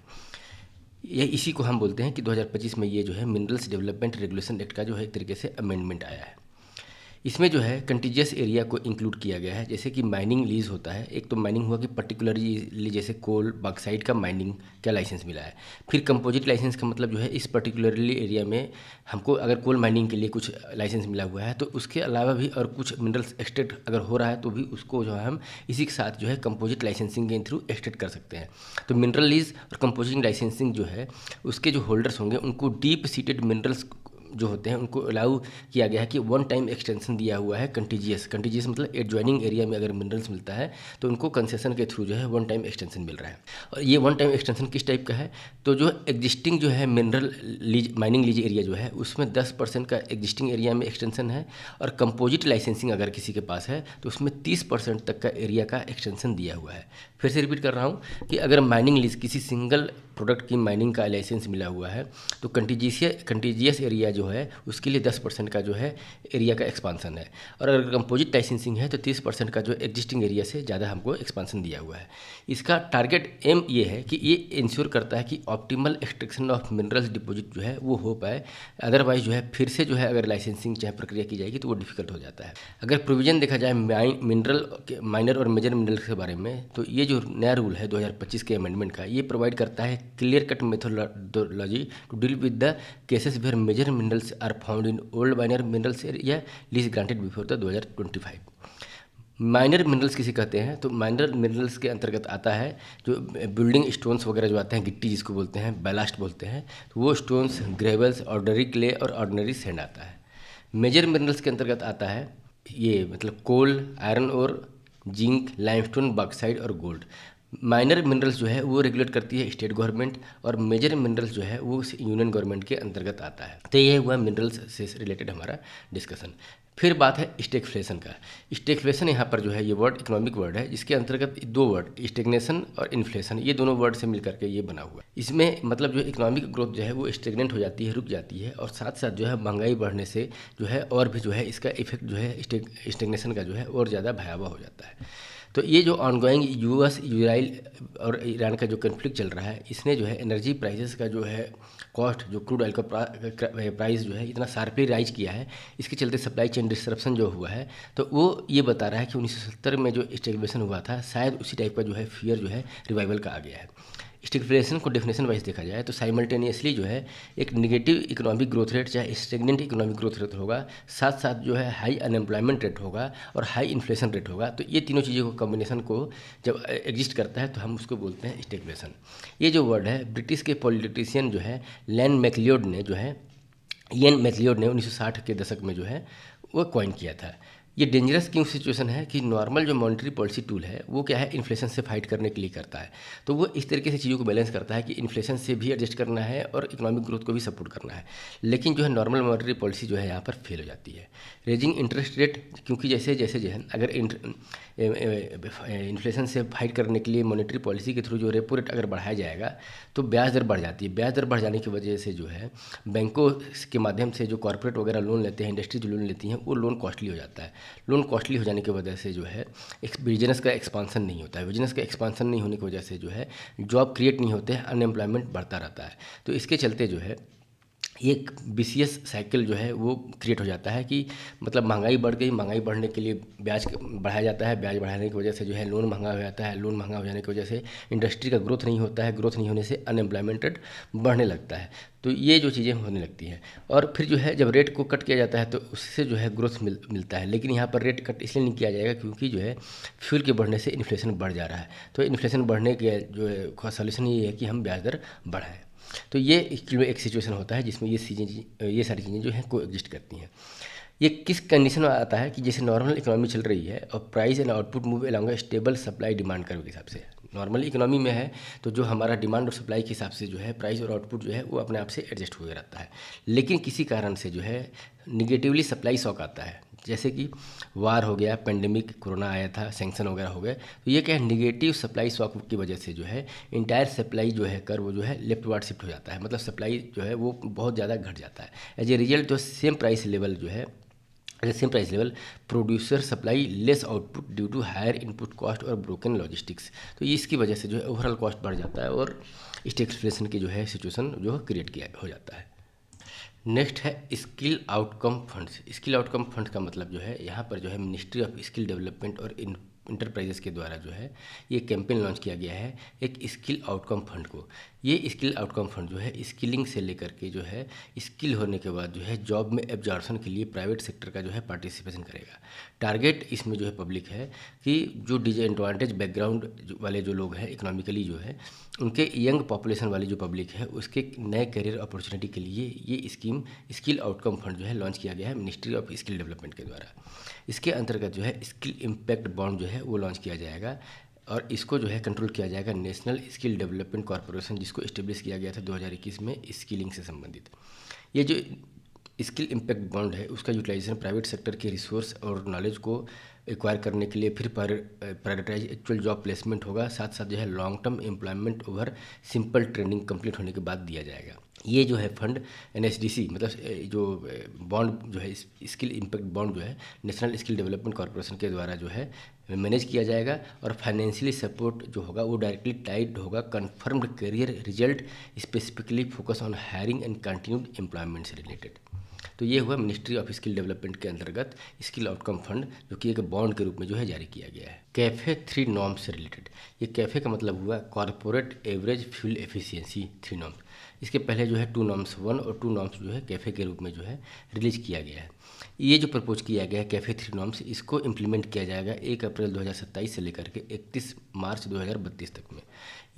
ये इसी को हम बोलते हैं कि 2025 में ये जो है मिनरल्स डेवलपमेंट रेगुलेशन एक्ट का जो है एक तरीके से अमेंडमेंट आया है। इसमें जो है कंटीजियस एरिया को इंक्लूड किया गया है, जैसे कि माइनिंग लीज होता है। एक तो माइनिंग हुआ कि पर्टिकुलरली जैसे कोल, बॉक्साइट का माइनिंग का लाइसेंस मिला है। फिर कंपोजिट लाइसेंस का मतलब जो है इस पर्टिकुलरली एरिया में हमको अगर कोल माइनिंग के लिए कुछ लाइसेंस मिला हुआ है तो उसके अलावा भी और कुछ मिनरल्स एक्सट्रैक्ट अगर हो रहा है तो भी उसको जो है हम इसी के साथ जो है कंपोजिट लाइसेंसिंग के थ्रू एक्सट्रैक्ट कर सकते हैं। तो मिनरल लीज और कंपोजिट लाइसेंसिंग जो है उसके जो होल्डर्स होंगे उनको डीप सीटेड मिनरल्स जो होते हैं उनको अलाउ किया गया है कि 1 टाइम एक्सटेंशन दिया हुआ है कंटीजियस मतलब एडजॉइनिंग एरिया में अगर मिनरल्स मिलता है तो उनको कंसेशन के थ्रू जो है 1 टाइम एक्सटेंशन मिल रहा है। और ये 1 टाइम एक्सटेंशन किस टाइप का है? तो जो एग्जिस्टिंग जो है mineral lease mining lease area जो है उसमें 10% का एग्जिस्टिंग एरिया में एक्सटेंशन है, और कंपोजिट लाइसेंसिंग अगर किसी के पास है तो उसमें 30% तक का एरिया का एक्सटेंशन दिया हुआ है। फिर से रिपीट कर रहा हूँ कि अगर माइनिंग लीज किसी सिंगल प्रोडक्ट की माइनिंग का लाइसेंस मिला हुआ है तो कंटीजियस एरिया जो है उसके लिए 10% का जो है एरिया का एक्सपांसन है, और अगर कंपोजिट लाइसेंसिंग है तो 30% का जो एग्जिस्टिंग एरिया से ज़्यादा हमको एक्सपांसन दिया हुआ है। इसका टारगेट एम ये है कि ये इंश्योर करता है कि optimal extraction of minerals deposit जो है वो हो पाए, अदरवाइज जो है फिर से जो है अगर लाइसेंसिंग चाहे प्रक्रिया की जाएगी तो वो डिफिकल्ट हो जाता है। अगर प्रोविजन देखा जाए मिनरल माइनर और मेजर मिनरल्स के बारे में, तो ये जो नया रूल है 2025 के अमेंडमेंट का, ये प्रोवाइड करता है clear cut methodology to deal with the cases where major minerals are found in old minor minerals area lease granted before the 2025। Minor minerals किसे कहते हैं? तो माइनर मिनरल्स के अंतर्गत आता है जो बिल्डिंग स्टोन्स वगैरह जो आते हैं, गिट्टी जिसको बोलते हैं, बैलास्ट बोलते हैं, तो वो स्टोन्स, ग्रेवल्स, ऑर्डनरी क्ले और ऑर्डनरी सैंड आता है। मेजर मिनरल्स के अंतर्गत आता है ये मतलब कोल, आयरन और जिंक, लाइमस्टोन, बॉक्साइट और गोल्ड। माइनर मिनरल्स जो है वो रेगुलेट करती है स्टेट गवर्नमेंट, और मेजर मिनरल्स जो है वो यूनियन गवर्नमेंट के अंतर्गत आता है। तो ये हुआ मिनरल्स से रिलेटेड हमारा डिस्कशन। फिर बात है स्टेगफ्लेशन का। स्टेगफ्लेशन यहाँ पर जो है ये वर्ड इकोनॉमिक वर्ड है, जिसके अंतर्गत दो वर्ड स्टेगनेशन और इन्फ्लेशन, ये दोनों वर्ड से मिलकर के ये बना हुआ है। इसमें मतलब जो इकोनॉमिक ग्रोथ जो है वो स्टेगनेंट हो जाती है, रुक जाती है, और साथ साथ जो है महंगाई बढ़ने से जो है और भी जो है इसका इफेक्ट जो है स्टेगनेशन का जो है और ज़्यादा भयावह हो जाता है। तो ये जो ऑनगोइंग यूएस इजराइल और ईरान का जो कन्फ्लिक्ट चल रहा है, इसने जो है एनर्जी प्राइसेस का जो है कॉस्ट, जो क्रूड ऑयल का प्राइस जो है इतना शार्पली राइज किया है, इसके चलते सप्लाई चेन डिस्ट्रप्शन जो हुआ है, तो वो ये बता रहा है कि 1970 में जो स्टेगफ्लेशन हुआ था, शायद उसी टाइप का जो है फियर जो है रिवाइवल का आ गया है। स्टेगफ्लेशन को डेफिनेशन वाइज देखा जाए तो साइमल्टेनियसली जो है एक निगेटिव इकोनॉमिक ग्रोथ रेट चाहे स्टेगनेंट इकोनॉमिक ग्रोथ रेट होगा, साथ साथ जो है हाई अनएम्प्लॉयमेंट रेट होगा और हाई इन्फ्लेशन रेट होगा। तो ये तीनों चीज़ों को कॉम्बिनेशन को जब एग्जिस्ट करता है तो हम उसको बोलते हैं स्टेगफ्लेशन। ये जो वर्ड है ब्रिटिश के पॉलिटिशियन जो है इयन मैकलियोड ने 1960 के दशक में जो है वो कॉइन किया था। ये डेंजरस क्यों सिचुएशन है कि नॉर्मल जो मॉनेटरी पॉलिसी टूल है वो क्या है, इन्फ्लेशन से फाइट करने के लिए करता है। तो वो इस तरीके से चीज़ों को बैलेंस करता है कि इन्फ्लेशन से भी एडजस्ट करना है और इकोनॉमिक ग्रोथ को भी सपोर्ट करना है। लेकिन जो है नॉर्मल मॉनेटरी पॉलिसी जो है यहाँ पर फेल हो जाती है। रेजिंग इंटरेस्ट रेट, क्योंकि जैसे जैसे जो है अगर इन्फ्लेशन से फाइट करने के लिए मॉनेटरी पॉलिसी के थ्रू जो रेपो रेट अगर बढ़ाया जाएगा तो ब्याज दर बढ़ जाती है। ब्याज दर बढ़ जाने की वजह से जो है बैंकों के माध्यम से जो कॉर्पोरेट वगैरह लोन लेते हैं, इंडस्ट्री जो लोन लेती हैं, वो लोन कॉस्टली हो जाता है। लोन कॉस्टली हो जाने की वजह से जो है एक बिजनेस का एक्सपांसन नहीं होता है। बिजनेस का एक्सपांसन नहीं होने की वजह से जो है जॉब क्रिएट नहीं होते हैं, अनएम्प्लॉयमेंट बढ़ता रहता है। तो इसके चलते जो है एक विशियस साइकिल जो है वो क्रिएट हो जाता है कि मतलब महंगाई बढ़ गई, महंगाई बढ़ने के लिए ब्याज बढ़ाया जाता है, ब्याज बढ़ाने की वजह से जो है लोन महंगा हो जाता है, लोन महंगा हो जाने की वजह से इंडस्ट्री का ग्रोथ नहीं होता है, ग्रोथ नहीं होने से अनएम्प्लॉयमेंट रेट बढ़ने लगता है। तो ये जो चीज़ें होने लगती हैं और फिर जो है जब रेट को कट किया जाता है तो उससे जो है ग्रोथ मिलता है। लेकिन यहाँ पर रेट कट इसलिए नहीं किया जाएगा क्योंकि जो है फ्यूल के बढ़ने से इन्फ्लेशन बढ़ जा रहा है। तो इन्फ्लेशन बढ़ने के जो है सॉल्यूशन ये है कि हम ब्याज दर बढ़ाएं। तो ये एक सिचुएशन होता है जिसमें ये सारी चीज़ें जो हैं को एग्जिस्ट करती हैं। ये किस कंडीशन में आता है कि जैसे नॉर्मल इकोनॉमी चल रही है और price and output move along stable supply demand curve के हिसाब से। नॉर्मल इकोनॉमी में है तो जो हमारा डिमांड और सप्लाई के हिसाब से जो है प्राइस और आउटपुट जो है वो अपने आप से एडजस्ट हुए रहता है। लेकिन किसी कारण से जो है निगेटिवली सप्लाई शॉक आता है, जैसे कि वार हो गया, पेंडेमिक, कोरोना आया था, सैंक्शन वगैरह हो गए, तो ये क्या है निगेटिव सप्लाई शॉक की वजह से जो है इंटायर सप्लाई जो है कर्व वो जो है लेफ्टवर्ड शिफ्ट हो जाता है। मतलब सप्लाई जो है वो बहुत ज़्यादा घट जाता है। एज ए रिजल्ट जो same price level producer supply less output due to higher input cost और ब्रोकन लॉजिस्टिक्स। तो ये इसकी वजह से जो है ओवरऑल कॉस्ट बढ़ जाता है और स्टेगफ्लेशन की जो है सिचुएशन जो है क्रिएट किया हो जाता है। नेक्स्ट है skill outcome funds. Skill outcome fund का मतलब जो है यहाँ पर जो है मिनिस्ट्री ऑफ स्किल डेवलपमेंट और इंटरप्राइजेस के द्वारा जो है ये कैंपेन लॉन्च किया गया है एक स्किल आउटकम फंड को। ये स्किल आउटकम फंड जो है स्किलिंग से लेकर के जो है स्किल होने के बाद जो है जॉब में एब्जॉर्प्शन के लिए प्राइवेट सेक्टर का जो है पार्टिसिपेशन करेगा। टारगेट इसमें जो है पब्लिक है कि जो डिसएडवांटेज बैकग्राउंड वाले जो लोग हैं इकोनॉमिकली जो है उनके यंग पॉपुलेशन वाली जो पब्लिक है उसके नए करियर अपॉर्चुनिटी के लिए ये स्कीम स्किल आउटकम फंड जो है लॉन्च किया गया है मिनिस्ट्री ऑफ स्किल डेवलपमेंट के द्वारा। इसके अंतर्गत जो है स्किल इम्पैक्ट बॉन्ड जो है वो लॉन्च किया जाएगा और इसको जो है कंट्रोल किया जाएगा नेशनल स्किल डेवलपमेंट कॉरपोरेशन, जिसको इस्टेब्लिश किया गया था 2021 में स्किलिंग से संबंधित। ये जो स्किल इम्पैक्ट बॉन्ड है उसका यूटिलाइजेशन प्राइवेट सेक्टर के रिसोर्स और नॉलेज को एक्वायर करने के लिए फिर प्रायोरिटाइज एक्चुअल जॉब प्लेसमेंट होगा, साथ साथ जो है long term employment over simple training complete होने के बाद दिया जाएगा। ये जो है फंड NSDC मतलब जो बॉन्ड जो है स्किल इम्पैक्ट बॉन्ड जो है नेशनल स्किल डेवलपमेंट कॉरपोरेशन के द्वारा जो है मैनेज किया जाएगा और फाइनेंशियली सपोर्ट जो होगा वो डायरेक्टली टाइड होगा confirmed career result, specifically focus on hiring and continued employment से रिलेटेड। तो ये हुआ मिनिस्ट्री ऑफ स्किल डेवलपमेंट के अंतर्गत स्किल आउटकम फंड जो कि एक बॉन्ड के रूप में जो है जारी किया गया है। कैफे 3 नॉर्म्स से रिलेटेड। ये कैफे का मतलब हुआ corporate average fuel efficiency 3 norms. इसके पहले जो है 2 नॉर्म्स 1 और 2 नॉर्म्स जो है कैफे के रूप में जो है रिलीज किया गया है। ये जो प्रपोज किया गया है कैफे 3 नॉर्म्स, इसको इम्प्लीमेंट किया जाएगा 1 अप्रैल 2027 से लेकर के 31 मार्च 2032 तक में।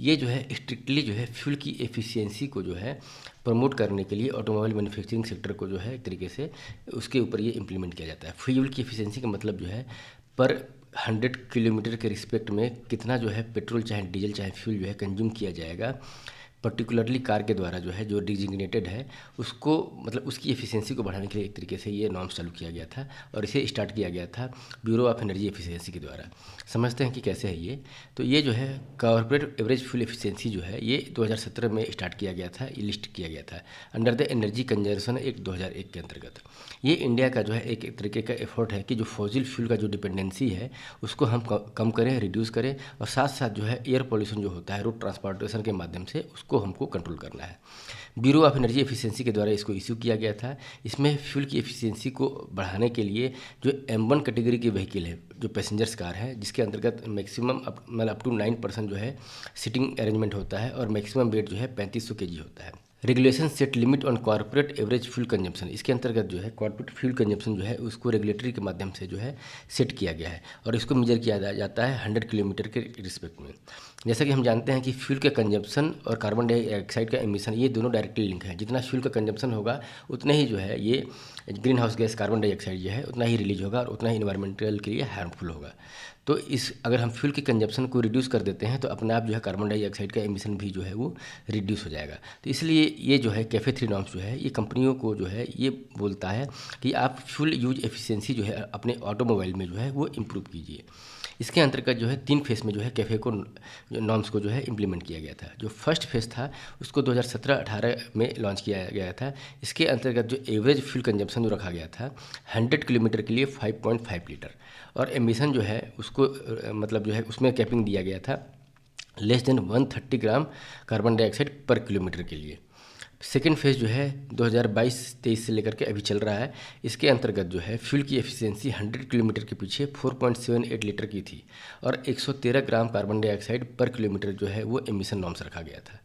ये जो है स्ट्रिक्टली जो है फ्यूल की एफिशिएंसी को जो है प्रमोट करने के लिए ऑटोमोबाइल मैन्युफैक्चरिंग सेक्टर को जो है एक तरीके से उसके ऊपर ये इम्प्लीमेंट किया जाता है। फ्यूल की एफिशिएंसी का मतलब जो है पर 100 किलोमीटर के रिस्पेक्ट में कितना जो है पेट्रोल चाहे डीजल चाहे फ्यूल जो है कंज्यूम किया जाएगा पर्टिकुलरली कार के द्वारा जो है जो डिजिग्नेटेड है उसको मतलब उसकी एफिशिएंसी को बढ़ाने के लिए एक तरीके से ये नॉर्म्स चालू किया गया था और इसे स्टार्ट किया गया था ब्यूरो ऑफ एनर्जी एफिशिएंसी के द्वारा। समझते हैं कि कैसे है ये। तो ये जो है कॉर्पोरेट एवरेज फ्यूल एफिशिएंसी जो है ये 2017 में स्टार्ट किया गया था, ये लिस्ट किया गया था under the energy conservation act 2001 के अंतर्गत। ये इंडिया का जो है एक तरीके का एफर्ट है कि जो फॉसिल फ्यूल का जो डिपेंडेंसी है उसको हम कम करें, रिड्यूस करें, और साथ साथ जो है एयर पॉल्यूशन जो होता है रोड ट्रांसपोर्टेशन के माध्यम से उसको हमको कंट्रोल करना है। ब्यूरो ऑफ एनर्जी एफिशिएंसी के द्वारा इसको इश्यू किया गया था। इसमें फ्यूल की एफिशिएंसी को बढ़ाने के लिए जो M1 कैटेगरी की व्हीकल है, जो पैसेंजर्स कार है, जिसके अंतर्गत मैक्सिमम मतलब अप टू 9% जो है सीटिंग अरेंजमेंट होता है और मैक्सिमम वेट जो है 3500 kg होता है। Regulation set limit on corporate average fuel consumption, इसके अंतर्गत जो है कॉर्पोरेट फ्यूल कंजम्पशन जो है उसको रेगुलेटरी के माध्यम से जो है सेट किया गया है और इसको मेजर किया जाता है 100 किलोमीटर के रिस्पेक्ट में। जैसा कि हम जानते हैं कि फ्यूल के कंजम्पशन और कार्बन डाइऑक्साइड का एमिशन ये दोनों डायरेक्टली लिंक है। जितना फ्यूल का कंजम्पशन होगा उतना ही जो है ये green house gas carbon dioxide जो है उतना ही रिलीज होगा और उतना ही इन्वायरमेंटल के लिए हार्मफुल होगा। तो इस अगर हम फ्यूल के कंजप्शन को रिड्यूस कर देते हैं तो अपने आप जो है कार्बन डाइऑक्साइड का एमिशन भी जो है वो रिड्यूस हो जाएगा। तो इसलिए ये जो है कैफे 3 नॉर्म्स जो है ये कंपनियों को जो है ये बोलता है कि आप फ्यूल यूज एफिशिएंसी जो है अपने ऑटोमोबाइल में जो है वो इम्प्रूव कीजिए। इसके अंतर्गत जो है 3 फेज़ में जो है कैफ़े को नॉर्म्स को जो है इम्प्लीमेंट किया गया था। जो फर्स्ट फेज़ था उसको 2017-18 में लॉन्च किया गया था। इसके अंतर्गत जो एवरेज फ्यूल कंजप्शन जो रखा गया था 100 किलोमीटर के लिए 5.5 लीटर, और एमिशन जो है उसको मतलब जो है उसमें कैपिंग दिया गया था less than 130 gram carbon dioxide पर किलोमीटर के लिए। सेकेंड फेज़ जो है 2022-23 से लेकर के अभी चल रहा है। इसके अंतर्गत जो है फ्यूल की एफिशिएंसी 100 किलोमीटर के पीछे 4.78 लीटर की थी और 113 ग्राम कार्बन डाइऑक्साइड पर किलोमीटर जो है वो एमिशन नॉर्म्स रखा गया था।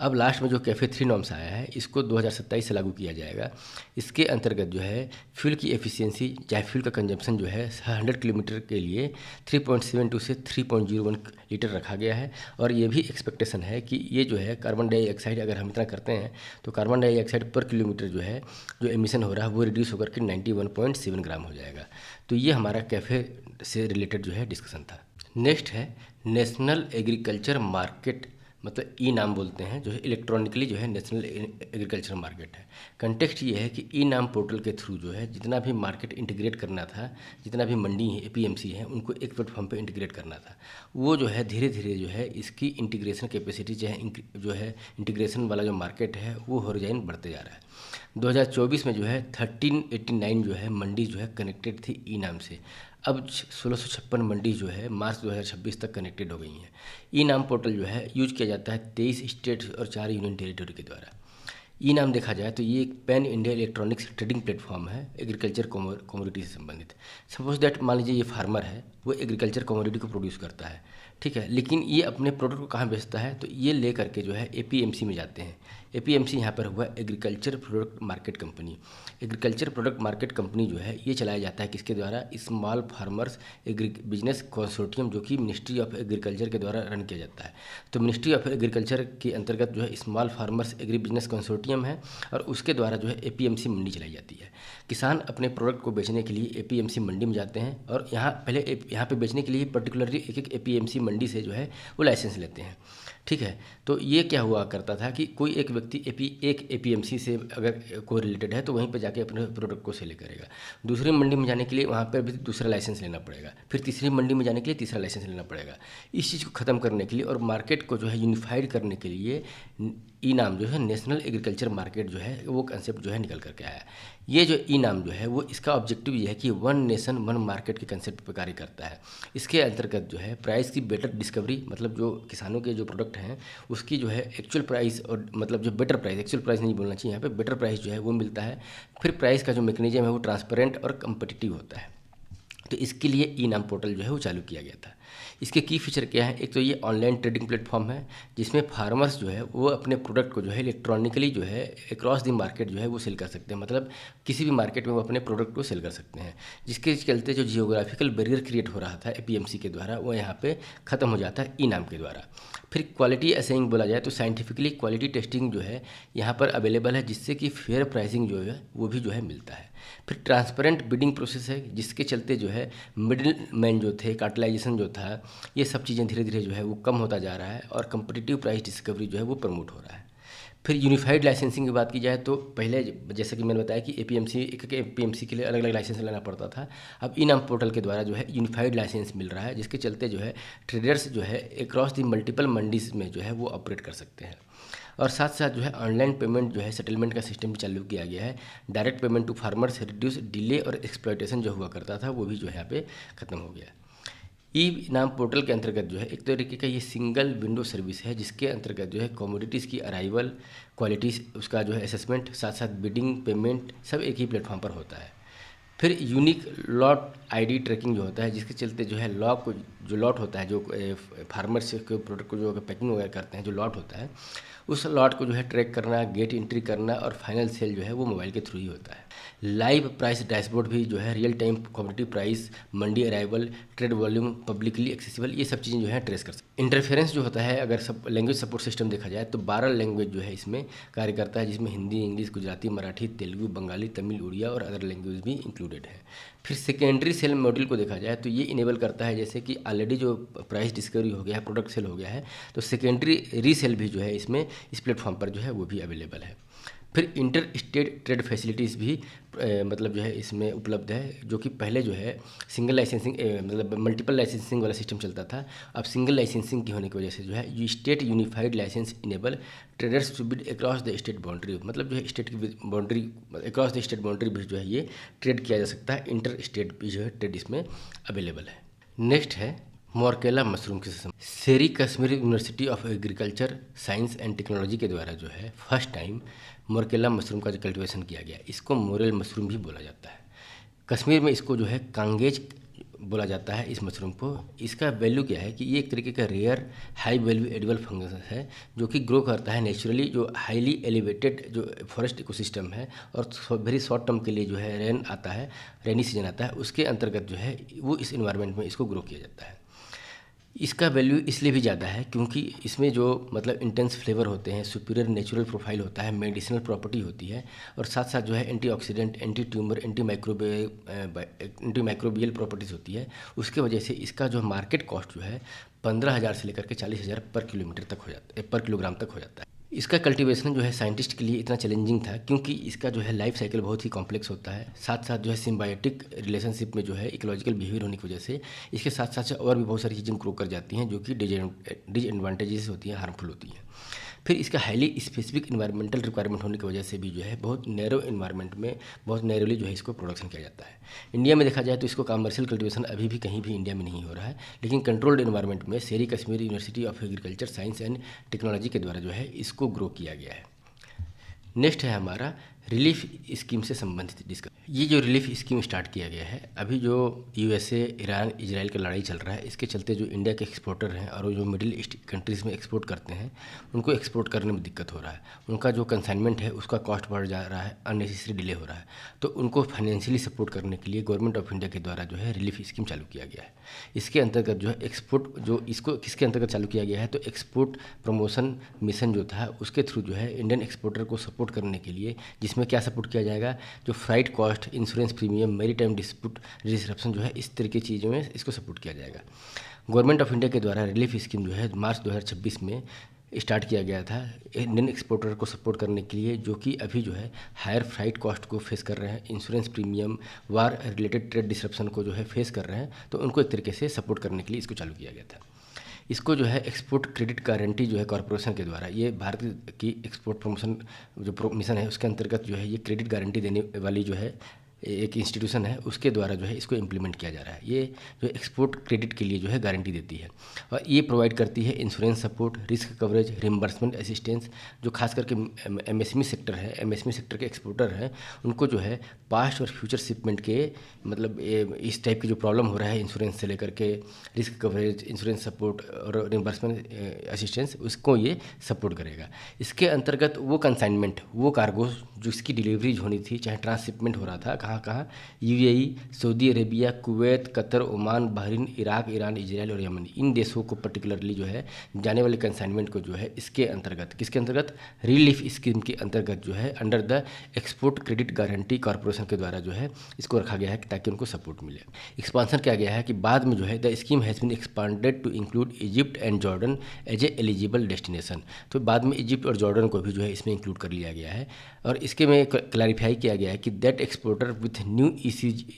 अब लास्ट में जो कैफ़े 3 नॉर्म्स आया है इसको 2027 से लागू किया जाएगा। इसके अंतर्गत जो है फ्यूल की एफिशिएंसी चाहे फ्यूल का कंजप्शन जो है 100 किलोमीटर के लिए 3.72 से 3.01 लीटर रखा गया है। और ये भी एक्सपेक्टेशन है कि ये जो है कार्बन डाइऑक्साइड अगर हम इतना करते हैं तो कार्बन डाइऑक्साइड पर किलोमीटर जो है जो एमिशन हो रहा है वो रिड्यूस होकर के 91.7 ग्राम हो जाएगा। तो ये हमारा कैफ़े से रिलेटेड जो है डिस्कशन था। नेक्स्ट है नेशनल एग्रीकल्चर मार्केट, मतलब ई नाम बोलते हैं, जो है इलेक्ट्रॉनिकली जो है नेशनल एग्रीकल्चर मार्केट है। कंटेक्स्ट ये है कि ई नाम पोर्टल के थ्रू जो है जितना भी मार्केट इंटीग्रेट करना था, जितना भी मंडी है एपीएमसी है उनको एक प्लेटफॉर्म पे इंटीग्रेट करना था, वो जो है धीरे धीरे जो है इसकी इंटीग्रेशन कैपेसिटी जो है इंटीग्रेशन वाला जो मार्केट है वो हॉरिजॉन्टल बढ़ते जा रहा है। 2024 में जो है 1389 जो है मंडी जो है कनेक्टेड थी ई नाम से। अब 1656 मंडी जो है मार्च 2026 तक कनेक्टेड हो गई हैं। ई नाम पोर्टल जो है यूज किया जाता है 23 स्टेट्स और 4 यूनियन टेरिटरी के द्वारा। ई नाम देखा जाए तो ये एक pan India electronics trading platform है एग्रीकल्चर कमोडिटी से संबंधित। सपोज दैट मान लीजिए ये फार्मर है, वो एग्रीकल्चर कमोडिटी को प्रोड्यूस करता है, ठीक है, लेकिन ये अपने प्रोडक्ट को कहाँ बेचता है, तो ये ले करके जो है एपीएमसी में जाते हैं। एपीएमसी यहाँ पर हुआ agriculture product market company. Agriculture product market company जो है ये चलाया जाता है किसके द्वारा, small farmers agri business consortium, जो कि मिनिस्ट्री ऑफ एग्रीकल्चर के द्वारा रन किया जाता है। तो मिनिस्ट्री ऑफ एग्रीकल्चर के अंतर्गत जो है small farmers agri business consortium है और उसके द्वारा जो है एपीएमसी मंडी चलाई जाती है। किसान अपने प्रोडक्ट को बेचने के लिए एपीएमसी मंडी में जाते हैं और यहाँ पे बेचने के लिए पर्टिकुलरली एक एपीएमसी मंडी से जो है वो लाइसेंस लेते हैं, ठीक है। तो ये क्या हुआ करता था कि कोई एक व्यक्ति एक एपीएमसी से अगर कोई रिलेटेड है तो वहीं पे जाके अपने प्रोडक्ट को सेल करेगा। दूसरी मंडी में जाने के लिए वहाँ पर भी दूसरा लाइसेंस लेना पड़ेगा, फिर तीसरी मंडी में जाने के लिए तीसरा लाइसेंस लेना पड़ेगा। इस चीज़ को ख़त्म करने के लिए और मार्केट को जो है यूनिफाइड करने के लिए ई नाम जो है नेशनल एग्रीकल्चर मार्केट जो है वो कंसेप्ट जो है निकल करके आया। ये जो ई नाम जो है वो इसका ऑब्जेक्टिव ये है कि वन नेशन वन मार्केट के कंसेप्ट पर कार्य करता है। इसके अंतर्गत जो है प्राइस की बेटर डिस्कवरी, मतलब जो किसानों के जो प्रोडक्ट हैं उसकी जो है एक्चुअल प्राइस और मतलब जो बेटर प्राइस, एक्चुअल प्राइस नहीं बोलना चाहिए यहाँ पे, बेटर प्राइस जो है वो मिलता है। फिर प्राइस का जो मैकेनिज्म है वो ट्रांसपेरेंट और कम्पिटिटिव होता है। तो इसके लिए ई नाम पोर्टल जो है वो चालू किया गया था। इसके की फीचर क्या है, एक तो ये ऑनलाइन ट्रेडिंग प्लेटफॉर्म है जिसमें फार्मर्स जो है वो अपने प्रोडक्ट को जो है इलेक्ट्रॉनिकली जो है अक्रॉस द मार्केट जो है वो सेल कर सकते हैं, मतलब किसी भी मार्केट में वो अपने प्रोडक्ट को सेल कर सकते हैं। जिसके चलते जो जियोग्राफिकल बैरियर क्रिएट हो रहा था एपीएमसी के द्वारा वो यहाँ पे ख़त्म हो जाता है ई नाम के द्वारा। फिर क्वालिटी असेसिंग बोला जाए तो साइंटिफिकली क्वालिटी टेस्टिंग जो है यहाँ पर अवेलेबल है, जिससे कि फेयर प्राइसिंग जो है वो भी जो है मिलता है। फिर ट्रांसपेरेंट बिडिंग प्रोसेस है जिसके चलते जो है मिडिल मैन जो थे, कार्टलाइजेशन जो था था, ये सब चीज़ें धीरे धीरे जो है वो कम होता जा रहा है और कम्पिटिटिव प्राइस डिस्कवरी जो है वो प्रमोट हो रहा है। फिर यूनिफाइड लाइसेंसिंग की बात की जाए तो पहले जैसे कि मैंने बताया कि एपीएमसी एक एपीएमसी के लिए अलग अलग लाइसेंस लेना पड़ता था। अब ई नाम पोर्टल के द्वारा जो है यूनिफाइड लाइसेंस मिल रहा है, जिसके चलते जो है ट्रेडर्स जो है अक्रॉस दी मल्टीपल मंडीज में जो है वो ऑपरेट कर सकते हैं। और साथ साथ जो है ऑनलाइन पेमेंट जो है सेटलमेंट का सिस्टम भी चालू किया गया है। Direct payment to farmers reduce delay और एक्सप्लॉयटेशन जो हुआ करता था वो भी जो है यहाँ पे ख़त्म हो गया। ई नाम पोर्टल के अंतर्गत जो है एक तरीके का ये सिंगल विंडो सर्विस है, जिसके अंतर्गत जो है कमोडिटीज़ की अराइवल, क्वालिटीज़, उसका जो है असेसमेंट, साथ साथ बिडिंग, पेमेंट सब एक ही प्लेटफॉर्म पर होता है। फिर यूनिक लॉट आईडी ट्रैकिंग जो होता है, जिसके चलते जो है लॉट को जो लॉट होता है, जो फार्मर्स के प्रोडक्ट को जो पैकिंग वगैरह करते हैं, जो लॉट होता है उस लॉट को जो है ट्रैक करना, गेट एंट्री करना और फाइनल सेल जो है वो मोबाइल के थ्रू ही होता है। लाइव प्राइस डैशबोर्ड भी जो है real time commodity price, mandi arrival, trade volume, publicly accessible, ये सब चीज़ें जो है ट्रेस कर सकते हैं। इंटरफेरेंस जो होता है, अगर सब लैंग्वेज सपोर्ट सिस्टम देखा जाए तो 12 लैंग्वेज जो है इसमें कार्य करता है, जिसमें हिंदी, इंग्लिश, गुजराती, मराठी, तेलुगु, बंगाली, तमिल, उड़िया और अदर लैंग्वेज भी इंक्लूडेड है। फिर सेकेंडरी सेल मॉड्यूल को देखा जाए तो ये इनेबल करता है, जैसे कि ऑलरेडी जो प्राइस डिस्कवरी हो गया है, प्रोडक्ट सेल हो गया है, तो सेकेंडरी रीसेल भी जो है इसमें इस प्लेटफॉर्म पर जो है वो भी अवेलेबल है। फिर इंटर स्टेट ट्रेड फैसिलिटीज़ भी मतलब जो है इसमें उपलब्ध है, जो कि पहले जो है सिंगल लाइसेंसिंग मतलब मल्टीपल लाइसेंसिंग वाला सिस्टम चलता था। अब सिंगल लाइसेंसिंग की होने की वजह से जो है ये state unified license enable traders to bid across the state boundary, मतलब जो है स्टेट की boundary, across the state boundary भी जो है ये ट्रेड किया जा सकता है। इंटर स्टेट भी जो है ट्रेड इसमें अवेलेबल है। नेक्स्ट है मोरकेला मशरूम के system. Sheri Kashmir university of agriculture science and technology के द्वारा जो है फर्स्ट टाइम मोरकेला मशरूम का जो कल्टीवेशन किया गया, इसको मोरेल मशरूम भी बोला जाता है। कश्मीर में इसको जो है कांगेज बोला जाता है इस मशरूम को। इसका वैल्यू क्या है कि ये एक तरीके का rare high value edible fungus है, जो कि ग्रो करता है नेचुरली, जो हाईली एलिवेटेड जो फॉरेस्ट इकोसिस्टम है और वेरी शॉर्ट टर्म के लिए जो है रेन आता है, रेनी सीजन आता है, उसके अंतर्गत जो है वो इस इन्वायरमेंट में इसको ग्रो किया जाता है। इसका वैल्यू इसलिए भी ज़्यादा है क्योंकि इसमें जो मतलब इंटेंस फ्लेवर होते हैं, सुपीरियर नेचुरल प्रोफाइल होता है, मेडिसिनल प्रॉपर्टी होती है और साथ साथ जो है antioxidant, anti tumour, anti microbial properties होती है। उसके वजह से इसका जो मार्केट कॉस्ट जो है 15,000 से लेकर के 40,000 पर किलोमीटर तक हो जाता है, पर किलोग्राम तक हो जाता है। इसका कल्टीवेशन जो है साइंटिस्ट के लिए इतना चैलेंजिंग था क्योंकि इसका जो है लाइफ साइकिल बहुत ही कॉम्प्लेक्स होता है। साथ साथ जो है सिम्बायोटिक रिलेशनशिप में जो है इकोलॉजिकल बिहेवियर होने की वजह से इसके साथ साथ और भी बहुत सारी चीज़ें ग्रो कर जाती हैं, जो कि डिसएडवांटेजेस होती हैं, हार्मफुल होती हैं। फिर इसका हाईली स्पेसिफिक इन्वायरमेंटल रिक्वायरमेंट होने की वजह से भी जो है बहुत नैरो इन्वायरमेंट में बहुत नैरोली जो है इसको प्रोडक्शन किया जाता है। इंडिया में देखा जाए तो इसको कमर्शियल कल्टीवेशन अभी भी कहीं भी इंडिया में नहीं हो रहा है, लेकिन कंट्रोल्ड इन्वायरमेंट में शेरी Kashmir university of agriculture science and technology के द्वारा जो है इसको ग्रो किया गया है। नेक्स्ट है हमारा रिलीफ स्कीम से संबंधित डिस्कस। ये जो रिलीफ स्कीम स्टार्ट किया गया है, अभी जो यूएसए, ईरान, इजराइल का लड़ाई चल रहा है, इसके चलते जो इंडिया के एक्सपोर्टर हैं और जो मिडिल ईस्ट कंट्रीज़ में एक्सपोर्ट करते हैं, उनको एक्सपोर्ट करने में दिक्कत हो रहा है। उनका जो कंसाइनमेंट है उसका कॉस्ट बढ़ जा रहा है, अननेसेसरी डिले हो रहा है। तो उनको फाइनेंशियली सपोर्ट करने के लिए गवर्नमेंट ऑफ इंडिया के द्वारा जो है रिलीफ स्कीम चालू किया गया है। इसके अंतर्गत जो है एक्सपोर्ट, जो इसको किसके अंतर्गत चालू किया गया है, तो एक्सपोर्ट प्रमोशन मिशन जो था उसके थ्रू जो है इंडियन एक्सपोर्टर को सपोर्ट करने के लिए, जिसमें क्या सपोर्ट किया जाएगा, जो freight cost, insurance premium, maritime dispute reservation जो है, इस तरह की चीज़ों में इसको सपोर्ट किया जाएगा। गवर्नमेंट ऑफ इंडिया के द्वारा रिलीफ स्कीम जो है मार्च 2026 में स्टार्ट किया गया था इंडियन एक्सपोर्टर को सपोर्ट करने के लिए, जो कि अभी जो है हायर फ्राइट कॉस्ट को फेस कर रहे हैं, इंश्योरेंस प्रीमियम, वार रिलेटेड ट्रेड डिसरप्शन को जो है फेस कर रहे हैं, तो उनको एक तरीके से सपोर्ट करने के लिए इसको चालू किया गया था। इसको जो है एक्सपोर्ट क्रेडिट गारंटी जो है कॉरपोरेशन के द्वारा, ये भारत की एक्सपोर्ट प्रमोशन जो मिशन है उसके अंतर्गत जो है ये क्रेडिट गारंटी देने वाली जो है एक इंस्टीट्यूशन है, उसके द्वारा जो है इसको इम्प्लीमेंट किया जा रहा है। ये जो एक्सपोर्ट क्रेडिट के लिए जो है गारंटी देती है और ये प्रोवाइड करती है insurance support, risk coverage, reimbursement assistance, जो खास करके एमएसएमई सेक्टर है, एमएसएमई सेक्टर के एक्सपोर्टर हैं, उनको जो है पास्ट और फ्यूचर शिपमेंट के मतलब इस टाइप की जो प्रॉब्लम हो रहा है इंश्योरेंस से लेकर के रिस्क कवरेज, इंश्योरेंस सपोर्ट और रिम्बर्समेंट असिस्टेंस, उसको ये सपोर्ट करेगा। इसके अंतर्गत वो कंसाइनमेंट, वो कार्गो जिसकी डिलीवरीज होनी थी, चाहे ट्रांसशिपमेंट हो रहा था, कहाँ कहाँ, UAE, Saudi Arabia, Kuwait, Qatar, Oman, Bahrain, Iraq, Iran, Israel और यमन, इन देशों को पर्टिकुलरली जो है जाने वाले कंसाइनमेंट को जो है इसके अंतर्गत, किसके अंतर्गत, रिलीफ स्कीम के अंतर्गत जो है under the export credit guarantee corporation के द्वारा जो है इसको रखा गया है ताकि उनको सपोर्ट मिले। एक्सपांसन किया गया है कि बाद में जो है the scheme has been expanded to include Egypt and Jordan as a eligible destination. तो बाद में इजिप्ट और जॉर्डन को भी जो है इसमें इंक्लूड कर लिया गया है। और इसके में क्लैरिफाई किया गया है कि that exporter with new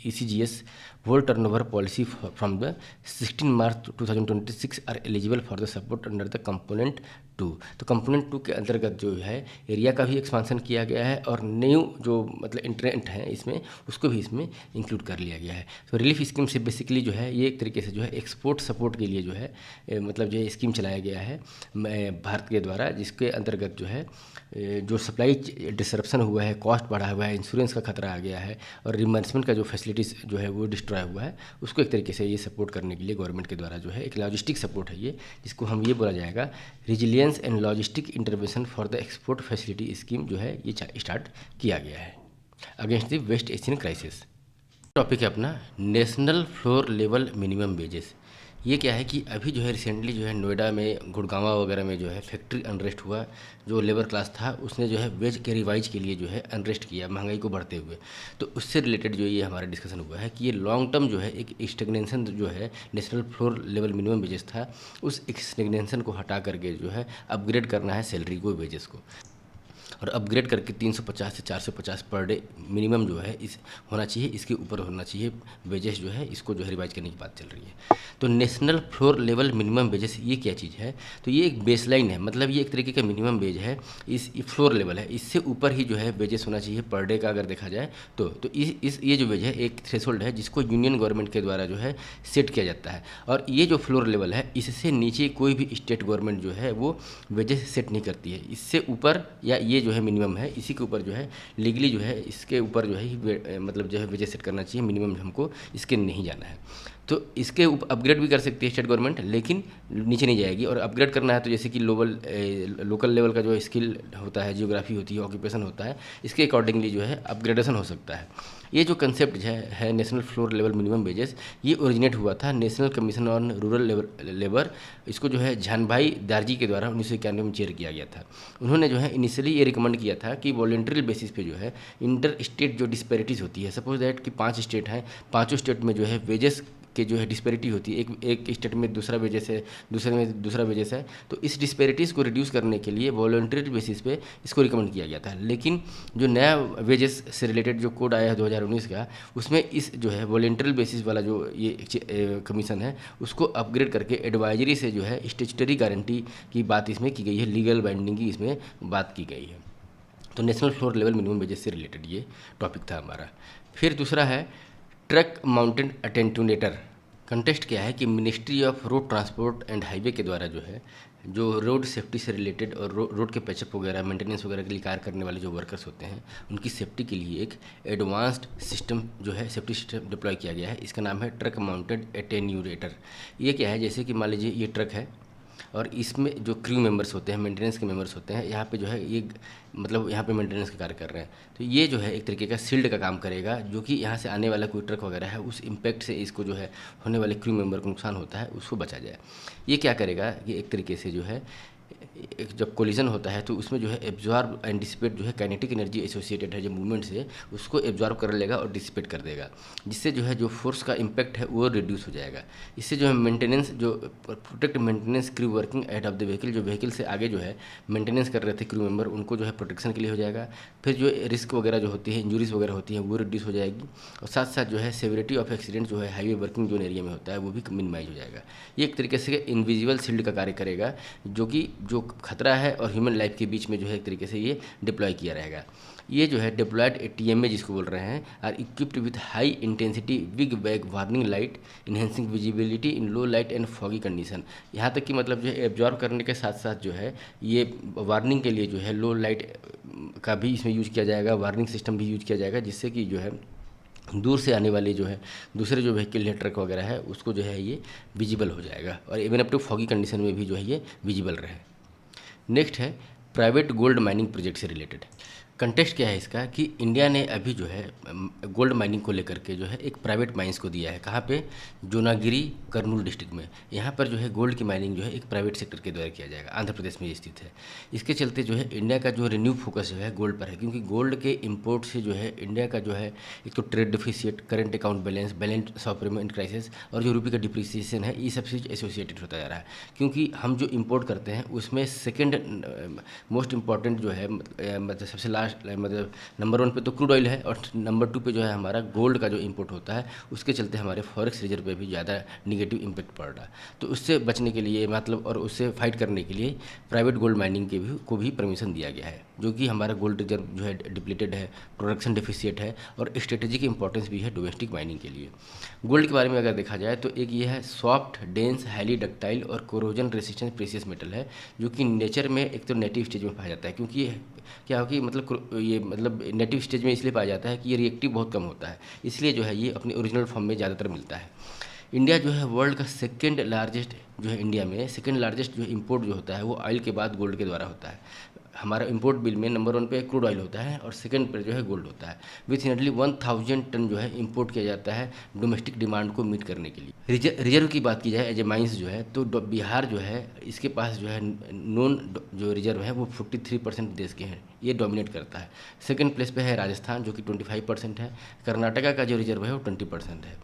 ECGS whole turnover policy from the 16 March 2026 are eligible for the support under the component 2। तो कंपोनेंट 2 के अंतर्गत जो है एरिया का भी एक्सपांसन किया गया है और न्यू जो मतलब इंट्रेंट है इसमें उसको भी इसमें इंक्लूड कर लिया गया है। तो रिलीफ स्कीम से बेसिकली जो है ये एक तरीके से जो है एक्सपोर्ट सपोर्ट के लिए जो है मतलब जो है स्कीम चलाया गया है भारत के द्वारा, जिसके अंतर्गत जो है जो सप्लाई डिसरप्शन हुआ है, कॉस्ट बढ़ा हुआ है, इंश्योरेंस का खतरा आ गया है और रिमबर्समेंट का जो फैसिलिटीज़ जो है वो डिस्ट्रॉय हुआ है, उसको एक तरीके से ये सपोर्ट करने के लिए गवर्नमेंट के द्वारा जो है एक लॉजिस्टिक सपोर्ट है ये, जिसको हम ये बोला जाएगा resilience and logistic intervention for the export facility scheme जो है ये स्टार्ट किया गया है against the West Asian crisis. Topic है अपना national floor level minimum wages. ये क्या है कि अभी जो है रिसेंटली जो है नोएडा में, गुड़गांव वगैरह में जो है फैक्ट्री अनरेस्ट हुआ, जो लेबर क्लास था उसने जो है वेज के रिवाइज के लिए जो है अनरेस्ट किया महंगाई को बढ़ते हुए। तो उससे रिलेटेड जो ये हमारा डिस्कशन हुआ है कि ये लॉन्ग टर्म जो है एक स्टेगनेशन जो है national floor level minimum wages था, उस स्टेगनेशन को हटा करके जो है अपग्रेड करना है सैलरी को, वेजेस को, और अपग्रेड करके 350 से 450 पर डे मिनिमम जो है इस होना चाहिए, इसके ऊपर होना चाहिए वेजेस जो है, इसको जो है रिवाइज करने की बात चल रही है। तो national floor level minimum wages ये क्या चीज़ है, तो ये एक बेसलाइन है, मतलब ये एक तरीके का मिनिमम वेज है, इस फ्लोर लेवल है, इससे ऊपर ही जो है वेजेस होना चाहिए पर डे का अगर देखा जाए तो इस ये जो वेज है एक थ्रेशोल्ड है जिसको यूनियन गवर्नमेंट के द्वारा जो है सेट किया जाता है। और ये जो फ्लोर लेवल है इससे नीचे कोई भी स्टेट गवर्नमेंट जो है वो वेजेस सेट नहीं करती है। इससे ऊपर या ये जो है मिनिमम है, इसी के ऊपर जो है लीगली जो है इसके ऊपर जो है मतलब जो है वेजेस सेट करना चाहिए, मिनिमम हमको इसके नहीं जाना है। तो इसके अपग्रेड भी कर सकती है स्टेट गवर्नमेंट, लेकिन नीचे नहीं जाएगी। और अपग्रेड करना है तो जैसे कि लोकल लेवल का जो स्किल होता है, जियोग्राफी होती है, ऑक्यूपेशन होता है, इसके अकॉर्डिंगली जो है अपग्रेडेशन हो सकता है। ये जो कंसेप्ट है national floor level minimum wages, ये ओरिजिनेट हुआ था national commission on rural labour, इसको जो है झानभाई दारजी के द्वारा 1991 में चेयर किया गया था। उन्होंने जो है इनिशियली ये रिकमेंड किया था कि वॉलेंट्री बेसिस पे जो है इंटर स्टेट जो डिस्पैरिटीज़ होती है, सपोज दैट कि 5 स्टेट हैं, पाँचों स्टेट में जो है वेजेस के जो है डिस्पैरिटी होती है, एक स्टेट में दूसरा वेजेस है, दूसरे में दूसरा वेजेस है, तो इस डिस्पैरिटीज़ को रिड्यूस करने के लिए वॉलंटरी बेसिस पे इसको रिकमेंड किया गया था। लेकिन जो नया वेजेस से रिलेटेड जो कोड आया है 2019 का, उसमें इस जो है वॉलंटरी बेसिस वाला जो ये कमीशन है उसको अपग्रेड करके एडवाइजरी से जो है स्टेचुटरी गारंटी की बात इसमें की गई है, लीगल बाइंडिंग की इसमें बात की गई है। तो national floor level minimum wages से रिलेटेड ये टॉपिक था हमारा। फिर दूसरा है ट्रक माउंटेड अटेंटूनेटर। कंटेस्ट क्या है कि ministry of road transport and highway के द्वारा जो है जो रोड सेफ्टी से रिलेटेड और रोड के पैचअप वगैरह, मेंटेनेंस वगैरह के लिए कार्य करने वाले जो वर्कर्स होते हैं उनकी सेफ्टी के लिए एक एडवांस्ड सिस्टम जो है सेफ्टी सिस्टम डिप्लॉय किया गया है। इसका नाम है ट्रक माउंटेड अटेन्यूएटर। ये क्या है, जैसे कि मान लीजिए ये ट्रक है और इसमें जो क्रू मेंबर्स होते हैं, मेंटेनेंस के मेंबर्स होते हैं, यहाँ पे जो है ये मतलब यहाँ पे मेंटेनेंस का कार्य कर रहे हैं, तो ये जो है एक तरीके का शील्ड का काम करेगा, जो कि यहाँ से आने वाला कोई ट्रक वगैरह है उस इम्पैक्ट से इसको जो है होने वाले क्रू मेंबर को नुकसान होता है उसको बचा जाए। ये क्या करेगा कि एक तरीके से जो है जब कोलिजन होता है तो उसमें जो है एब्जॉर्ब एंड डिसिपेट जो है काइनेटिक एनर्जी एसोसिएटेड है जो मूवमेंट से, उसको एब्जॉर्ब कर लेगा और डिसिपेट कर देगा, जिससे जो है जो फोर्स का इम्पैक्ट है वो रिड्यूस हो जाएगा। इससे जो है मेंटेनेंस जो protect maintenance crew working ahead of the vehicle, जो व्हीकल से आगे जो है मेंटेनेंस कर रहे थे क्रू मेंबर, उनको जो है प्रोटेक्शन के लिए हो जाएगा। फिर जो रिस्क वगैरह जो होती है, इंजुरीज वगैरह होती हैं, वो रिड्यूस हो जाएगी। और साथ साथ जो है सेवरिटी ऑफ एक्सीडेंट जो है हाईवे वर्किंग जोन एरिया में होता है वो भी मिनिमाइज हो जाएगा। ये एक तरीके से इनविजिबल शील्ड का कार्य करेगा, जो कि जो खतरा है और ह्यूमन लाइफ के बीच में जो है एक तरीके से ये डिप्लॉय किया रहेगा। ये जो है डिप्लॉयड TMA जिसको बोल रहे हैं, are equipped with high intensity big bag warning light enhancing visibility in low light and foggy condition. यहाँ तक कि मतलब जो है एब्जॉर्ब करने के साथ साथ जो है ये वार्निंग के लिए जो है लो लाइट का भी इसमें यूज किया जाएगा, वार्निंग सिस्टम भी यूज किया जाएगा, जिससे कि जो है दूर से आने वाले जो है दूसरे जो व्हीकल है, ट्रक वगैरह है, उसको जो है ये विजिबल हो जाएगा और even up to foggy condition में भी जो है ये विजिबल रहे। नेक्स्ट है प्राइवेट गोल्ड माइनिंग प्रोजेक्ट से रिलेटेड। कंटेक्स्ट क्या है इसका कि इंडिया ने अभी जो है गोल्ड माइनिंग को लेकर के जो है एक प्राइवेट माइंस को दिया है। कहाँ पे? जोनागिरी कर्नूल डिस्ट्रिक्ट में। यहाँ पर जो है गोल्ड की माइनिंग जो है एक प्राइवेट सेक्टर के द्वारा किया जाएगा। आंध्र प्रदेश में ये स्थित है। इसके चलते जो है इंडिया का जो रिन्यू फोकस जो है गोल्ड पर है, क्योंकि गोल्ड के इम्पोर्ट से जो है इंडिया का जो है एक तो trade deficit, current account balance, balance of payment crisis और जो रुपये का डिप्रिसिएशन है, ये सब चीज़ एसोसिएटेड होता जा रहा है। क्योंकि हम जो इम्पोर्ट करते हैं उसमें सेकेंड मोस्ट इम्पॉर्टेंट जो है मतलब सबसे लास्ट मतलब नंबर 1 पे तो क्रूड ऑयल है और नंबर 2 पे जो है हमारा गोल्ड का जो इंपोर्ट होता है, उसके चलते हमारे फॉरेक्स रिजर्व पे भी ज़्यादा निगेटिव इम्पैक्ट पड़ रहा है। तो उससे बचने के लिए मतलब और उससे फाइट करने के लिए प्राइवेट गोल्ड माइनिंग के को भी परमिशन दिया गया है, जो कि हमारा गोल्ड रिजर्व जो है डिप्लीटेड है, प्रोडक्शन डेफिसिएट है और स्ट्रेटेजिक इंपॉर्टेंस भी है डोमेस्टिक माइनिंग के लिए। गोल्ड के बारे में अगर देखा जाए तो एक ये है सॉफ्ट, डेंस, हाईली डक्टाइल और कोरोजन रेसिस्टेंट प्रीशियस मेटल है, जो कि नेचर में एक तो नेटिव स्टेज में पाया जाता है। क्योंकि ये क्या हो कि मतलब नेटिव स्टेज में इसलिए पाया जाता है कि ये रिएक्टिव बहुत कम होता है, इसलिए जो है ये अपने ओरिजिनल फॉर्म में ज़्यादातर मिलता है। इंडिया जो है वर्ल्ड का सेकंड लार्जेस्ट जो है, इंडिया में सेकंड लार्जेस्ट जो इंपोर्ट जो होता है वो ऑयल के बाद गोल्ड के द्वारा होता है। हमारा इंपोर्ट बिल में नंबर 1 पे क्रूड ऑयल होता है और सेकंड पर जो है गोल्ड होता है। विथ नियरली 1000 टन जो है इंपोर्ट किया जाता है डोमेस्टिक डिमांड को मीट करने के लिए। रिजर्व की बात की जाए एज ए माइंस जो है तो बिहार जो है इसके पास जो है नॉन जो रिजर्व है वो 43% देश के हैं, ये डोमिनेट करता है। सेकंड प्लेस पे है राजस्थान जो कि 25% है। कर्नाटका का जो रिजर्व है वो 20% है।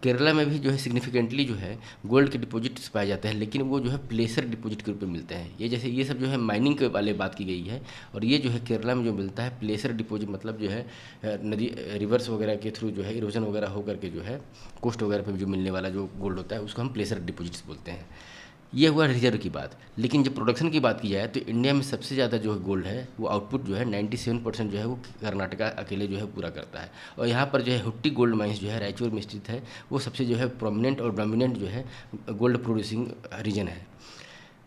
केरला में भी जो है सिग्निफिकेंटली जो है गोल्ड के डिपॉजिट्स पाए जाते हैं, लेकिन वो जो है प्लेसर डिपॉजिट के रूप में मिलते हैं। ये जैसे ये सब जो है माइनिंग के वाले बात की गई है, और ये जो है केरला में जो मिलता है प्लेसर डिपॉजिट मतलब जो है नदी रिवर्स वगैरह के थ्रू जो है इरोजन वगैरह होकर के जो है कोस्ट वगैरह पर जो मिलने वाला जो गोल्ड होता है उसको हम प्लेसर डिपॉजिट्स बोलते हैं। ये हुआ रिजर्व की बात। लेकिन जब प्रोडक्शन की बात की जाए तो इंडिया में सबसे ज़्यादा जो है गोल्ड है वो आउटपुट जो है 97% जो है वो कर्नाटका अकेले जो है पूरा करता है। और यहाँ पर जो है हुट्टी गोल्ड माइंस जो है रायचूर में स्थित है, वो सबसे जो है प्रोमिनेंट और डोमिनेंट जो है गोल्ड प्रोड्यूसिंग रीजन है।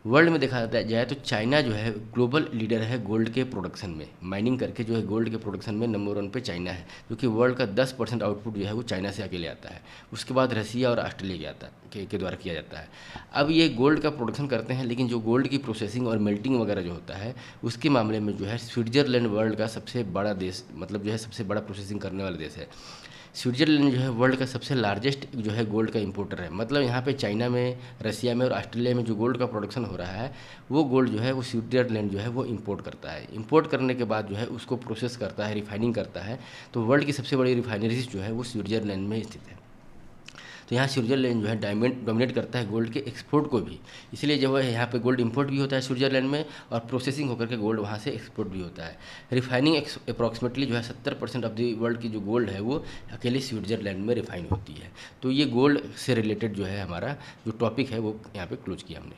वर्ल्ड में देखा जाए तो चाइना जो है ग्लोबल लीडर है गोल्ड के प्रोडक्शन में। माइनिंग करके जो है गोल्ड के प्रोडक्शन में नंबर 1 पे चाइना है, क्योंकि वर्ल्ड का 10% आउटपुट जो है वो चाइना से अकेले आता है। उसके बाद रसिया और ऑस्ट्रेलिया के द्वारा किया जाता है। अब ये गोल्ड का प्रोडक्शन करते हैं, लेकिन जो गोल्ड की प्रोसेसिंग और मेल्टिंग वगैरह जो होता है उसके मामले में जो है स्विट्जरलैंड वर्ल्ड का सबसे बड़ा देश मतलब जो है सबसे बड़ा प्रोसेसिंग करने वाला देश है। स्विट्जरलैंड जो है वर्ल्ड का सबसे लार्जेस्ट जो है गोल्ड का इंपोर्टर है। मतलब यहाँ पे चाइना में, रसिया में और ऑस्ट्रेलिया में जो गोल्ड का प्रोडक्शन हो रहा है वो गोल्ड जो है वो स्विट्जरलैंड जो है वो इंपोर्ट करता है। इंपोर्ट करने के बाद जो है उसको प्रोसेस करता है, रिफाइनिंग करता है। तो वर्ल्ड की सबसे बड़ी रिफाइनरीज जो है वो स्विट्जरलैंड में स्थित है। तो यहाँ स्विट्जरलैंड जो है डोमिनेट करता है गोल्ड के एक्सपोर्ट को भी, इसलिए जो है यहाँ पे गोल्ड इंपोर्ट भी होता है स्विट्जरलैंड में और प्रोसेसिंग होकर के गोल्ड वहाँ से एक्सपोर्ट भी होता है। रिफाइनिंग अप्रॉक्सीमेटली जो है 70% ऑफ द वर्ल्ड की जो गोल्ड है वो अकेले स्विट्जरलैंड में रिफाइन होती है। तो ये गोल्ड से रिलेटेड जो है हमारा जो टॉपिक है वो यहाँ पे क्लोज किया हमने।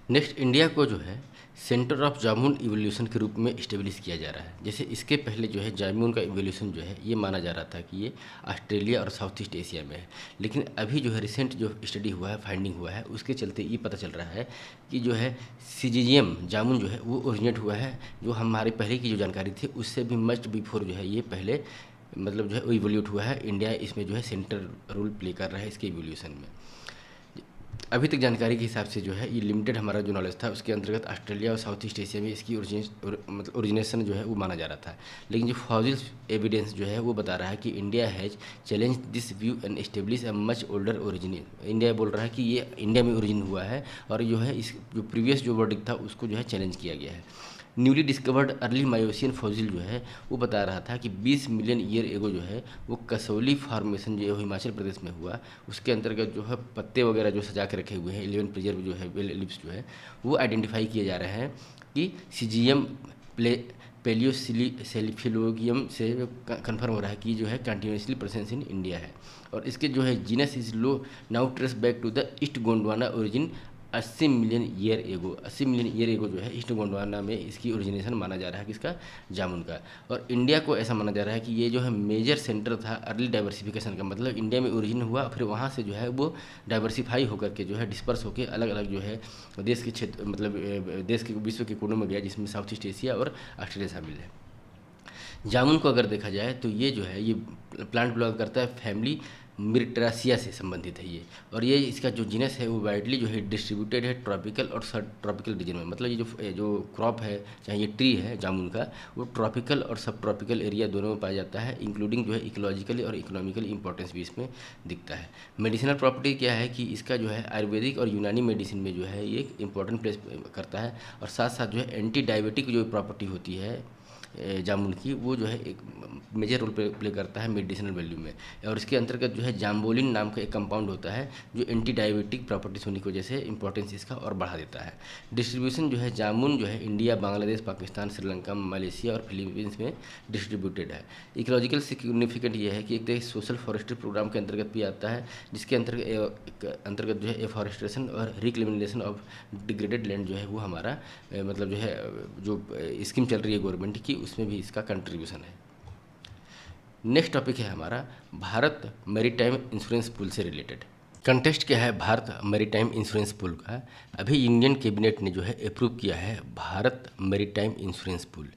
नेक्स्ट, इंडिया को जो है सेंटर ऑफ जामुन इवोल्यूशन के रूप में इस्टेब्लिश किया जा रहा है। जैसे इसके पहले जो है जामुन का इवोल्यूशन जो है ये माना जा रहा था कि ये ऑस्ट्रेलिया और साउथ ईस्ट एशिया में है, लेकिन अभी जो है रिसेंट जो स्टडी हुआ है, फाइंडिंग हुआ है, उसके चलते ये पता चल रहा है कि जो है सिजिजियम जामुन जो है वो ओरिजिनेट हुआ है, जो हमारे पहले की जो जानकारी थी उससे भी मच बिफोर जो है ये पहले मतलब जो है वो इवोल्यूट हुआ है। इंडिया इसमें जो है सेंटर रोल प्ले कर रहा है इसके इवोल्यूशन में। अभी तक जानकारी के हिसाब से जो है ये लिमिटेड हमारा जो नॉलेज था उसके अंतर्गत ऑस्ट्रेलिया और साउथ ईस्ट एशिया में इसकी ओरिजिनेशन जो है वो माना जा रहा था। लेकिन जो फॉसिल एविडेंस जो है वो बता रहा है कि India has challenge this view and establish a much older origin. India बोल रहा है कि ये इंडिया में ओरिजिन हुआ है और जो है इस जो प्रीवियस जो वर्डिक्ट था उसको जो है चैलेंज किया गया है। न्यूली डिस्कवर्ड अर्ली मायोसियन फॉसिल जो है वो बता रहा था कि 20 मिलियन ईयर एगो जो है वो कसौली फॉर्मेशन जो हिमाचल प्रदेश में हुआ, उसके अंतर्गत जो है पत्ते वगैरह जो सजा के रखे हुए हैं 11 प्रिजर्व जो है लिप्स जो है वो आइडेंटिफाई किए जा रहे हैं कि सीजियम पेलियोसेल्फिलोगियम से कन्फर्म हो रहा है कि जो है कंटिन्यूसली प्रेजेंस इन इंडिया है। और इसके जो है genus is low now trace back to the East Gondwana origin 80 million year ago. 80 million year एगो जो है ईस्ट गोंडवाना में इसकी ओरिजिनेशन माना जा रहा है किसका, जामुन का। और इंडिया को ऐसा माना जा रहा है कि ये जो है मेजर सेंटर था अर्ली डाइवर्सिफिकेशन का, मतलब इंडिया में ओरिजिन हुआ फिर वहाँ से जो है वो डाइवर्सिफाई होकर के जो है डिस्पर्स होकर अलग अलग जो है देश के क्षेत्र मतलब देश के विश्व के कोनों में गया, जिसमें साउथ ईस्ट एशिया और ऑस्ट्रेलिया शामिल है। जामुन को अगर देखा जाए तो ये जो है ये प्लांट बिलोंग करता है फैमिली मिर्टरासिया से संबंधित है ये। और ये इसका जो जीनस है वो वाइडली जो है डिस्ट्रीब्यूटेड है ट्रॉपिकल और सब ट्रॉपिकल रीजन में। मतलब ये जो क्रॉप है, चाहे ये ट्री है जामुन का, वो ट्रॉपिकल और सब ट्रॉपिकल एरिया दोनों में पाया जाता है, इंक्लूडिंग जो है इकोलॉजिकली और इकोनॉमिकली इंपॉर्टेंस भी इसमें दिखता है। मेडिसिनल प्रॉपर्टी क्या है कि इसका जो है आयुर्वेदिक और यूनानी मेडिसिन में जो है ये एक इंपॉर्टेंट प्लेस करता है। और साथ साथ जो है एंटी डायबिटिक जो प्रॉपर्टी होती है जामुन की, वो जो है एक मेजर रोल प्ले करता है मेडिसिनल वैल्यू में। और इसके अंतर्गत जो है जाम्बोलिन नाम का एक कंपाउंड होता है जो एंटी डायबिटिक प्रॉपर्टीज होने की वजह से इंपॉर्टेंस इसका और बढ़ा देता है। डिस्ट्रीब्यूशन जो है जामुन जो है इंडिया, बांग्लादेश, पाकिस्तान, श्रीलंका, मलेशिया और फिलीपींस में डिस्ट्रीब्यूटेड है। इकोलॉजिकल सिग्निफिकेंट ये है कि एक सोशल फॉरेस्ट्री प्रोग्राम के अंतर्गत भी आता है, जिसके अंतर्गत जो है एफॉरेस्ट्रेशन और रिक्लेमिनेशन ऑफ डिग्रेडेड लैंड जो है वो हमारा मतलब जो है जो स्कीम चल रही है गवर्नमेंट की, उसमें भी इसका कंट्रीब्यूशन है। नेक्स्ट टॉपिक है हमारा भारत मैरीटाइम इंश्योरेंस पूल से रिलेटेड। कंटेस्ट क्या है भारत मैरीटाइम इंश्योरेंस पूल का। अभी इंडियन कैबिनेट ने जो है अप्रूव किया है Bharat maritime insurance pool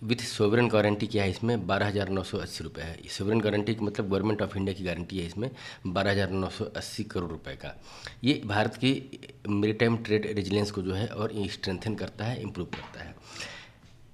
with sovereign guarantee. क्या है इसमें 12,980 रुपये है। सोवरेन गारंटी का मतलब गवर्नमेंट ऑफ इंडिया की गारंटी है इसमें 12,980 करोड़ रुपए का। ये भारत की मैरीटाइम ट्रेड रेजिलियंस को जो है और स्ट्रेंथन करता है, इम्प्रूव करता है।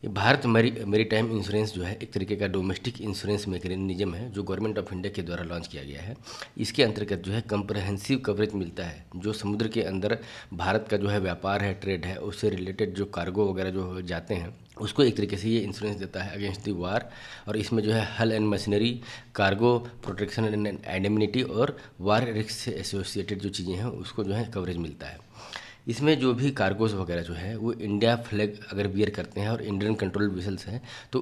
ये भारत मैरीटाइम इंश्योरेंस जो है एक तरीके का डोमेस्टिक इंश्योरेंस मैकेनिज्म है जो गवर्नमेंट ऑफ इंडिया के द्वारा लॉन्च किया गया है। इसके अंतर्गत जो है कंप्रहेंसिव कवरेज मिलता है। जो समुद्र के अंदर भारत का जो है व्यापार है, ट्रेड है, उससे रिलेटेड जो कार्गो वगैरह जो जाते हैं उसको एक तरीके से ये इंश्योरेंस देता है अगेंस्ट दी वार। और इसमें जो है हल and machinery, cargo protection and indemnity और वार रिस्क से एसोसिएटेड जो चीज़ें हैं उसको जो है कवरेज मिलता है। इसमें जो भी कार्गोज वगैरह जो है वो इंडिया फ्लैग अगर वियर करते हैं और इंडियन कंट्रोल वेसल्स हैं तो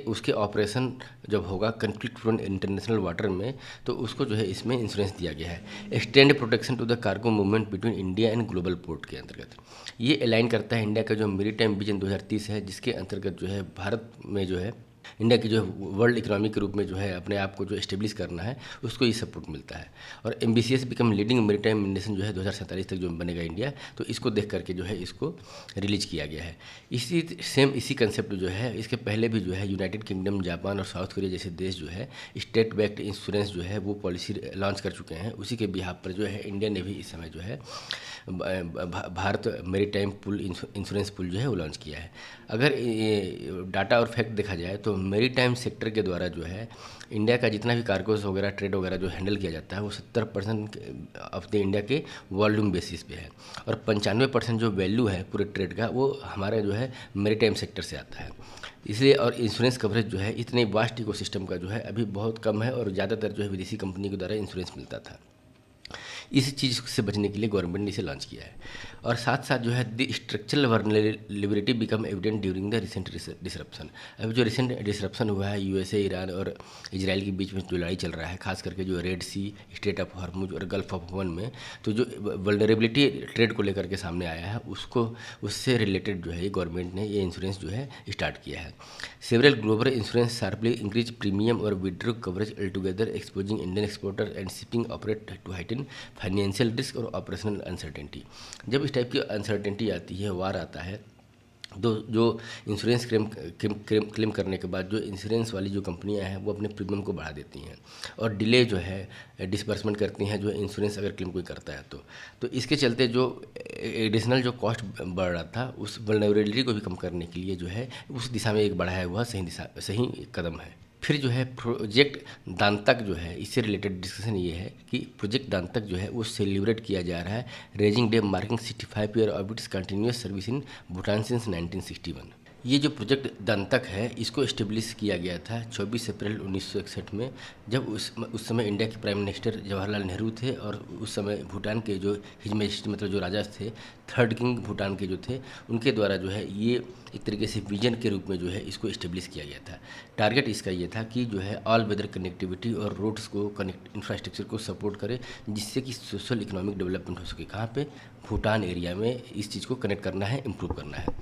उसके ऑपरेशन जब होगा कन्फ्लिक्ट प्रोन इंटरनेशनल वाटर में तो उसको जो है इसमें इंश्योरेंस दिया गया है। Extend protection to the cargo movement between India and global port के अंतर्गत ये अलाइन करता है इंडिया का जो मैरीटाइम विजन 2030 है, जिसके अंतर्गत जो है भारत में जो है इंडिया की जो वर्ल्ड इकोनॉमी के रूप में जो है अपने आप को जो एस्टेब्लिश करना है उसको ये सपोर्ट मिलता है। और ambitious become leading maritime nation जो है 2047 तक जो बनेगा इंडिया, तो इसको देख करके जो है इसको रिलीज किया गया है। इसी कंसेप्ट जो है इसके पहले भी जो है यूनाइटेड किंगडम, जापान और साउथ कोरिया जैसे देश जो है स्टेट बैक्ड इंश्योरेंस जो है वो पॉलिसी लॉन्च कर चुके हैं। उसी के बिहाफ पर जो है इंडिया ने भी इस समय जो है Bharat maritime pool insurance pool जो है वो लॉन्च किया है। अगर डाटा और फैक्ट देखा जाए तो मैरीटाइम सेक्टर के द्वारा जो है इंडिया का जितना भी कार्गोस वगैरह ट्रेड वगैरह जो हैंडल किया जाता है वो 70% ऑफ द इंडिया के वॉल्यूम बेसिस पे है। और 95% जो वैल्यू है पूरे ट्रेड का वो हमारे जो है मैरीटाइम सेक्टर से आता है। इसलिए और इंश्योरेंस कवरेज जो है इतने वास्ट इकोसिस्टम का जो है अभी बहुत कम है और ज़्यादातर जो है विदेशी कंपनी के द्वारा इंश्योरेंस मिलता था। इस चीज़ से बचने के लिए गवर्नमेंट ने इसे लॉन्च किया है। और साथ साथ जो है the structural vulnerability become evident during the recent disruption. अभी जो रिसेंट डिसरप्शन हुआ है यूएसए, ईरान और इजराइल के बीच में जो लड़ाई चल रहा है, खास करके जो Red Sea, Strait of Hormuz और गल्फ ऑफ ओमान में, तो जो वल्नरेबिलिटी ट्रेड को लेकर के सामने आया है उससे रिलेटेड जो है गवर्नमेंट ने ये इंश्योरेंस जो है स्टार्ट किया है। Several global insurance sharply increase premium और withdraw coverage altogether exposing Indian exporter and shipping operate to heighten financial risk और ऑपरेशनल अनसर्टेनिटी। जब इस टाइप की अनसर्टेनिटी आती है, वार आता है, तो जो इंश्योरेंस क्लेम करने के बाद जो इंश्योरेंस वाली जो कंपनियां हैं वो अपने प्रीमियम को बढ़ा देती हैं और डिले जो है डिसबर्समेंट करती हैं जो इंश्योरेंस अगर क्लेम कोई करता है तो इसके चलते जो एडिशनल जो कॉस्ट बढ़ रहा था उस वल्नरेबिलिटी को भी कम करने के लिए जो है उस दिशा में एक बढ़ाया हुआ सही कदम है। फिर जो है प्रोजेक्ट दांतक जो है इससे रिलेटेड डिस्कशन ये है कि प्रोजेक्ट दांतक जो है वो सेलिब्रेट किया जा रहा है raising day marking 65 year of its continuous service in Bhutan since 1961। ये जो प्रोजेक्ट दांतक है इसको इस्टेब्लिश किया गया था 24 अप्रैल 1961 में, जब उस समय इंडिया के प्राइम मिनिस्टर जवाहरलाल नेहरू थे और उस समय भूटान के जो हिज मैजेस्टी मतलब जो राजा थे, थर्ड किंग भूटान के जो थे, उनके द्वारा जो है ये एक तरीके से विजन के रूप में जो है इसको इस्टेब्लिश किया गया था। टारगेट इसका ये था कि जो है ऑल वेदर कनेक्टिविटी और रोड्स को इंफ्रास्ट्रक्चर को सपोर्ट करे जिससे कि सोशल इकोनॉमिक डेवलपमेंट हो सके। कहाँ पे? भूटान एरिया में इस चीज़ को कनेक्ट करना है, इम्प्रूव करना है।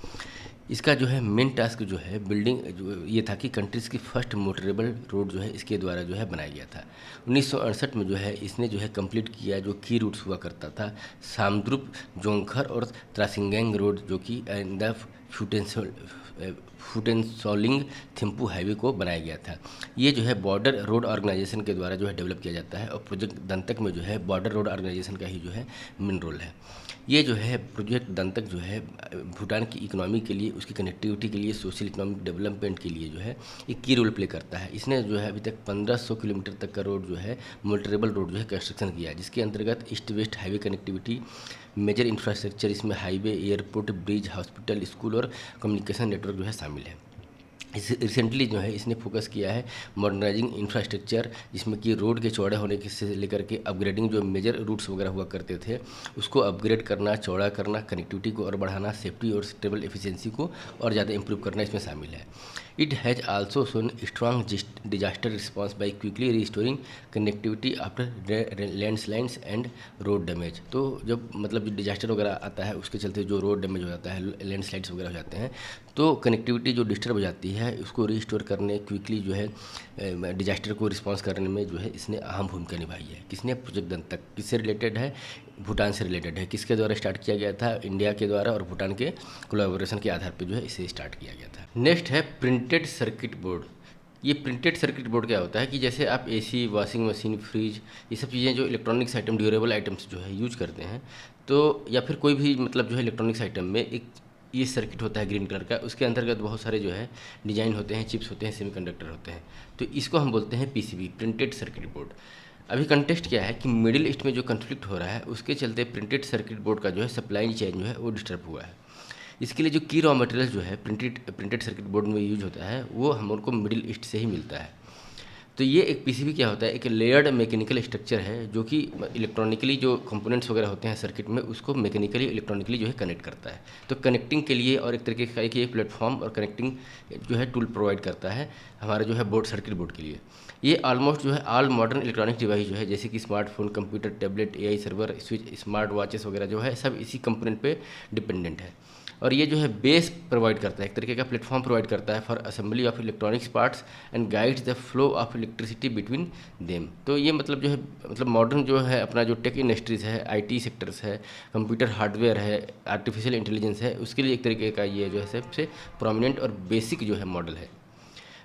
इसका जो है मेन टास्क जो है बिल्डिंग जो ये था कि कंट्रीज़ की फर्स्ट मोटरेबल रोड जो है इसके द्वारा जो है बनाया गया था। 1968 में जो है इसने जो है कंप्लीट किया जो की रूट्स हुआ करता था सामद्रुप, जोंगखर और त्रासिंगैंग रोड, जो कि द फुटेनसोलिंग थिम्पू हाईवे को बनाया गया था। ये जो है बॉर्डर रोड ऑर्गेनाइजेशन के द्वारा जो है डेवलप किया जाता है और प्रोजेक्ट दंतक में जो है बॉर्डर रोड ऑर्गेनाइजेशन का ही जो है मेन रोल है। ये जो है प्रोजेक्ट दंतक जो है भूटान की इकोनॉमी के लिए, उसकी कनेक्टिविटी के लिए, सोशल इकोनॉमिक डेवलपमेंट के लिए जो है एक की रोल प्ले करता है। इसने जो है अभी तक 1500 किलोमीटर तक का रोड जो है मोटरेबल रोड जो है कंस्ट्रक्शन किया है, जिसके अंतर्गत east west highway connectivity, major infrastructure, इसमें highway, airport, bridge, hospital, school और कम्युनिकेशन नेटवर्क जो है शामिल है। इस रिसेंटली जो है इसने फोकस किया है मॉडर्नाइजिंग इंफ्रास्ट्रक्चर, जिसमें कि रोड के चौड़े होने के से लेकर के अपग्रेडिंग, जो मेजर रूट्स वगैरह हुआ करते थे उसको अपग्रेड करना, चौड़ा करना, कनेक्टिविटी को और बढ़ाना, सेफ्टी और ट्रेवल एफिशिएंसी को और ज़्यादा इंप्रूव करना इसमें शामिल है। It has also shown strong disaster response by quickly restoring connectivity after landslides and road damage. तो जब मतलब डिजास्टर वगैरह आता है उसके चलते जो रोड डैमेज हो जाता है, लैंडस्लाइड्स वगैरह हो जाते हैं, तो कनेक्टिविटी जो डिस्टर्ब हो जाती है उसको रिस्टोर करने, क्विकली जो है डिजास्टर को रिस्पॉन्स करने में जो है इसने अहम भूमिका निभाई है। किसने? प्रोजेक्ट दंतक। किससे रिलेटेड है? भूटान से रिलेटेड है। किसके द्वारा स्टार्ट किया गया था? इंडिया के द्वारा और भूटान के कोलैबोरेशन के आधार पर जो है इसे स्टार्ट किया गया था। नेक्स्ट है प्रिंटेड सर्किट बोर्ड। ये प्रिंटेड सर्किट बोर्ड क्या होता है कि जैसे आप एसी, वॉशिंग मशीन, फ्रिज, ये सब चीज़ें जो इलेक्ट्रॉनिक्स आइटम, ड्यूरेबल आइटम्स जो है यूज करते हैं, तो या फिर कोई भी मतलब जो है इलेक्ट्रॉनिक्स आइटम में एक ये सर्किट होता है ग्रीन कलर का, उसके अंतर्गत बहुत सारे जो है डिजाइन होते हैं, चिप्स होते हैं, सेमीकंडक्टर होते हैं, तो इसको हम बोलते हैं पीसीबी, प्रिंटेड सर्किट बोर्ड। अभी कंटेक्स्ट क्या है कि मिडिल ईस्ट में जो कन्फ्लिक्ट हो रहा है उसके चलते प्रिंटेड सर्किट बोर्ड का जो है सप्लाई चेन जो है वो डिस्टर्ब हुआ है। इसके लिए जो की रॉ मटेरियल जो है प्रिंटेड सर्किट बोर्ड में यूज होता है वो हम लोग को मिडिल ईस्ट से ही मिलता है। तो ये एक पीसीबी क्या होता है? एक लेयर्ड मैकेनिकल स्ट्रक्चर है जो कि इलेक्ट्रॉनिकली जो कंपोनेंट्स वगैरह होते हैं सर्किट में उसको मैकेनिकली इलेक्ट्रॉनिकली जो है कनेक्ट करता है। तो कनेक्टिंग के लिए और एक तरीके का एक प्लेटफॉर्म और कनेक्टिंग जो है टूल प्रोवाइड करता है हमारे जो है बोर्ड, सर्किट बोर्ड के लिए। ये ऑलमोस्ट जो है ऑल मॉडर्न इलेक्ट्रॉनिक डिवाइस जो है जैसे कि smartphone, computer, tablet, AI server, switch, smart watches वगैरह जो है सब इसी कंपोनेंट पे डिपेंडेंट है। और ये जो है बेस प्रोवाइड करता है, एक तरीके का प्लेटफॉर्म प्रोवाइड करता है for assembly of electronics parts and guides the flow of electricity between them. तो ये मतलब जो है मतलब मॉडर्न जो है अपना जो टेक इंडस्ट्रीज़ है, आईटी सेक्टर्स है, कंप्यूटर हार्डवेयर है, आर्टिफिशियल इंटेलिजेंस है, उसके लिए एक तरीके का ये जो है सबसे प्रोमिनेंट और बेसिक जो है मॉडल है।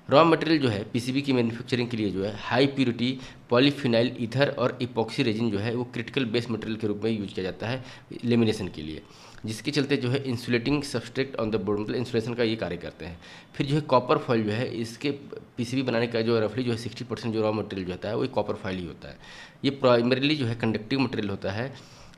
रॉ मटेरियल जो है पीसीबी की मैन्युफैक्चरिंग के लिए जो है हाई प्योरिटी पॉलीफिनाइल ईथर और इपॉक्सी रेजिन जो है वो क्रिटिकल बेस मटेरियल के रूप में यूज किया जाता है लेमिनेशन के लिए, जिसके चलते जो है insulating substrate on the board, मतलब इंसुलेशन का ये कार्य करते हैं। फिर जो है कॉपर फॉइल जो है इसके पीसीबी बनाने का जो रफली जो है 60% जो रॉ मटेरियल जो होता है वो कॉपर फॉइल ही होता है। ये प्राइमरीली जो है कंडक्टिव मटेरियल होता है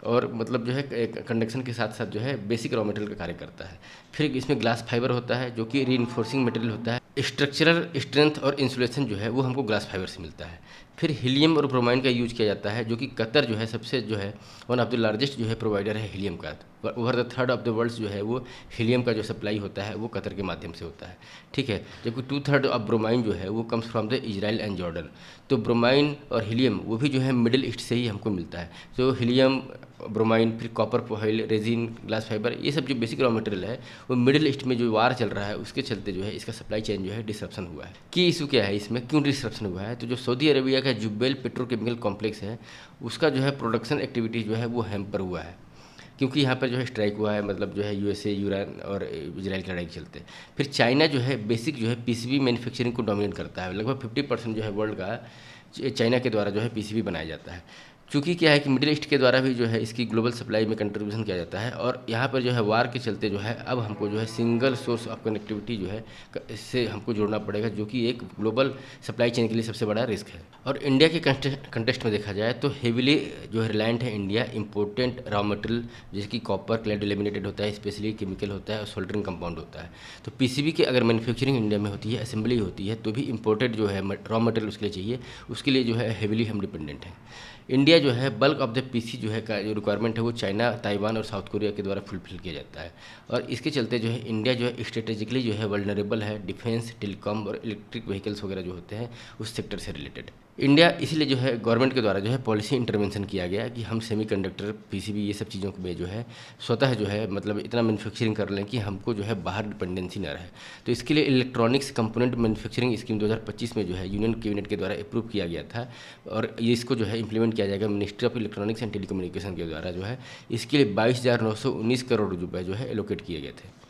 और मतलब जो है कंडक्शन के साथ साथ जो है बेसिक रॉ मटेरियल का कार्य करता है। फिर इसमें ग्लास फाइबर होता है जो कि रीइंफोर्सिंग मटेरियल होता है। स्ट्रक्चरल स्ट्रेंथ और इंसुलेशन जो है वो हमको ग्लास फाइबर से मिलता है। फिर हीलियम और ब्रोमाइन का यूज किया जाता है जो कि कतर जो है सबसे जो है वन ऑफ द लार्जेस्ट जो है प्रोवाइडर है हीलियम का। Over the third of the world जो है वो हीलियम का जो सप्लाई होता है वो कतर के माध्यम से होता है, ठीक है। जबकि 2/3 ऑफ ब्रोमाइन जो है वो comes from the Israel and Jordan. तो ब्रोमाइन और हीलियम वो भी जो है मिडिल ईस्ट से ही हमको मिलता है। तो हीलियम, ब्रोमाइन, फिर copper foil, resin, glass fibre, ये सब जो बेसिक रॉ मटेरियल है वो मिडिल ईस्ट में जो वार चल रहा है उसके चलते जो है इसका सप्लाई चेन जो है डिसरप्शन हुआ है। की इशू क्या है इसमें, क्यों डिसरप्शन हुआ है? तो जो सऊदी अरेबिया का जुबैल पेट्रोकेमिकल कॉम्प्लेक्स है उसका जो है प्रोडक्शन एक्टिविटी जो है वो हैम्पर हुआ है, क्योंकि यहाँ पर जो है स्ट्राइक हुआ है, मतलब जो है यूएसए, ईरान और इजराइल की लड़ाई के चलते। फिर चाइना जो है बेसिक जो है पीसीबी मैन्युफैक्चरिंग को डोमिनेट करता है। लगभग 50% जो है वर्ल्ड का चाइना के द्वारा जो है पीसीबी बनाया जाता है। चूँकि क्या है कि मिडिल ईस्ट के द्वारा भी जो है इसकी ग्लोबल सप्लाई में कंट्रीब्यूशन किया जाता है और यहाँ पर जो है वार के चलते जो है अब हमको जो है सिंगल सोर्स ऑफ कनेक्टिविटी जो है इससे हमको जोड़ना पड़ेगा, जो कि एक ग्लोबल सप्लाई चेन के लिए सबसे बड़ा रिस्क है। और इंडिया के कंटेक्स्ट में देखा जाए तो हेविली जो है रिलायंट है इंडिया इम्पोर्टेंट रॉ मटेरियल, जैसे कि कॉपर क्लेड लेमिनेटेड होता है, स्पेशली केमिकल होता है और सोल्डरिंग कंपाउंड होता है। तो पीसीबी की अगर मैन्युफैक्चरिंग इंडिया में होती है, असेंबली होती है, तो भी इम्पोर्टेड जो है रॉ मटेरियल उसके लिए चाहिए, उसके लिए जो है हेविली हम डिपेंडेंट हैं। इंडिया जो है बल्क ऑफ द पीसी जो है का जो रिक्वायरमेंट है वो चाइना, ताइवान और साउथ कोरिया के द्वारा फुलफिल किया जाता है। और इसके चलते जो है इंडिया जो है स्ट्रेटेजिकली जो है वल्नरेबल है डिफेंस, टेलीकॉम और इलेक्ट्रिक व्हीकल्स वगैरह जो होते हैं उस सेक्टर से रिलेटेड। इंडिया इसलिए जो है गवर्नमेंट के द्वारा जो है पॉलिसी इंटरवेंशन किया गया कि हम सेमीकंडक्टर, पीसीबी ये सब चीज़ों में जो है स्वतः जो है मतलब इतना मैन्युफैक्चरिंग कर लें कि हमको जो है बाहर डिपेंडेंसी ना रहे। तो इसके लिए इलेक्ट्रॉनिक्स कंपोनेंट मैन्युफैक्चरिंग स्कीम 2025 में जो है यूनियन कैबिनेट के द्वारा अप्रूव किया गया था और ये इसको जो है इंप्लीमेंट किया जाएगा ministry of electronics and telecommunication के द्वारा जो है। इसके लिए 22,919 करोड़ रुपये जो है एलोकेट किए गए थे।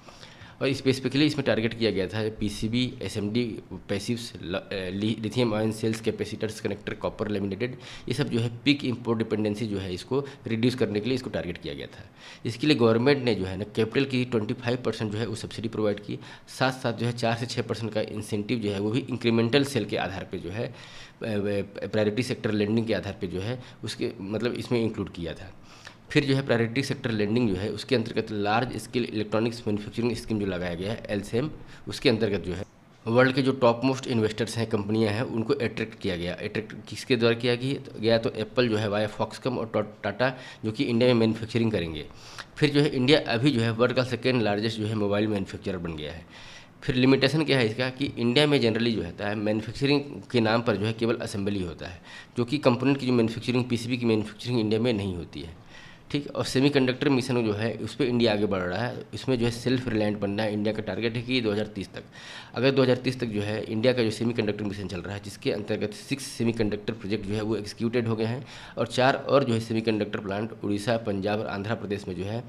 और स्पेसिफिकली इसमें टारगेट किया गया था PCB, SMD, passives, lithium ion cells, capacitors, connector, copper laminated, ये सब जो है पीक इंपोर्ट डिपेंडेंसी जो है इसको रिड्यूस करने के लिए इसको टारगेट किया गया था। इसके लिए गवर्नमेंट ने जो है ना कैपिटल की 25% जो है वो सब्सिडी प्रोवाइड की, साथ साथ जो है 4 से 6% का इंसेंटिव जो है वो भी इंक्रीमेंटल सेल के आधार पे जो है प्रायोरिटी सेक्टर लेंडिंग के आधार पे जो है उसके मतलब इसमें इंक्लूड किया था। फिर जो है प्रायोरिटी सेक्टर लेंडिंग जो है उसके अंतर्गत large scale electronics manufacturing scheme जो लगाया गया है एलसीएम, उसके अंतर्गत जो है वर्ल्ड के जो टॉप मोस्ट इन्वेस्टर्स हैं, कंपनियां हैं, उनको अट्रैक्ट किया गया। अट्रैक्ट किसके द्वारा किया गया तो एप्पल जो है वाया फॉक्सकॉम और टाटा जो कि इंडिया में मैन्युफैक्चरिंग करेंगे। फिर जो है इंडिया अभी जो है वर्ल्ड का सेकेंड लार्जेस्ट जो है मोबाइल मैन्युफैक्चरर बन गया है। फिर लिमिटेशन क्या है इसका कि इंडिया में जनरली जो होता है मैन्युफैक्चरिंग के नाम पर जो है केवल असेंबली होता है, जो कि कंपोनेंट की जो मैन्युफैक्चरिंग पीसीबी की मैन्युफैक्चरिंग इंडिया में नहीं होती है। ठीक, और सेमीकंडक्टर मिशन जो है उस पर इंडिया आगे बढ़ रहा है, इसमें जो है सेल्फ रिलायंट बनना है। इंडिया का टारगेट है कि 2030 तक, अगर 2030 तक जो है इंडिया का जो सेमीकंडक्टर मिशन चल रहा है जिसके अंतर्गत 6 सेमीकंडक्टर प्रोजेक्ट जो है वो एग्जीक्यूटेड हो गए हैं और 4 और जो है सेमीकंडक्टर प्लांट उड़ीसा, पंजाब और आंध्र प्रदेश में जो है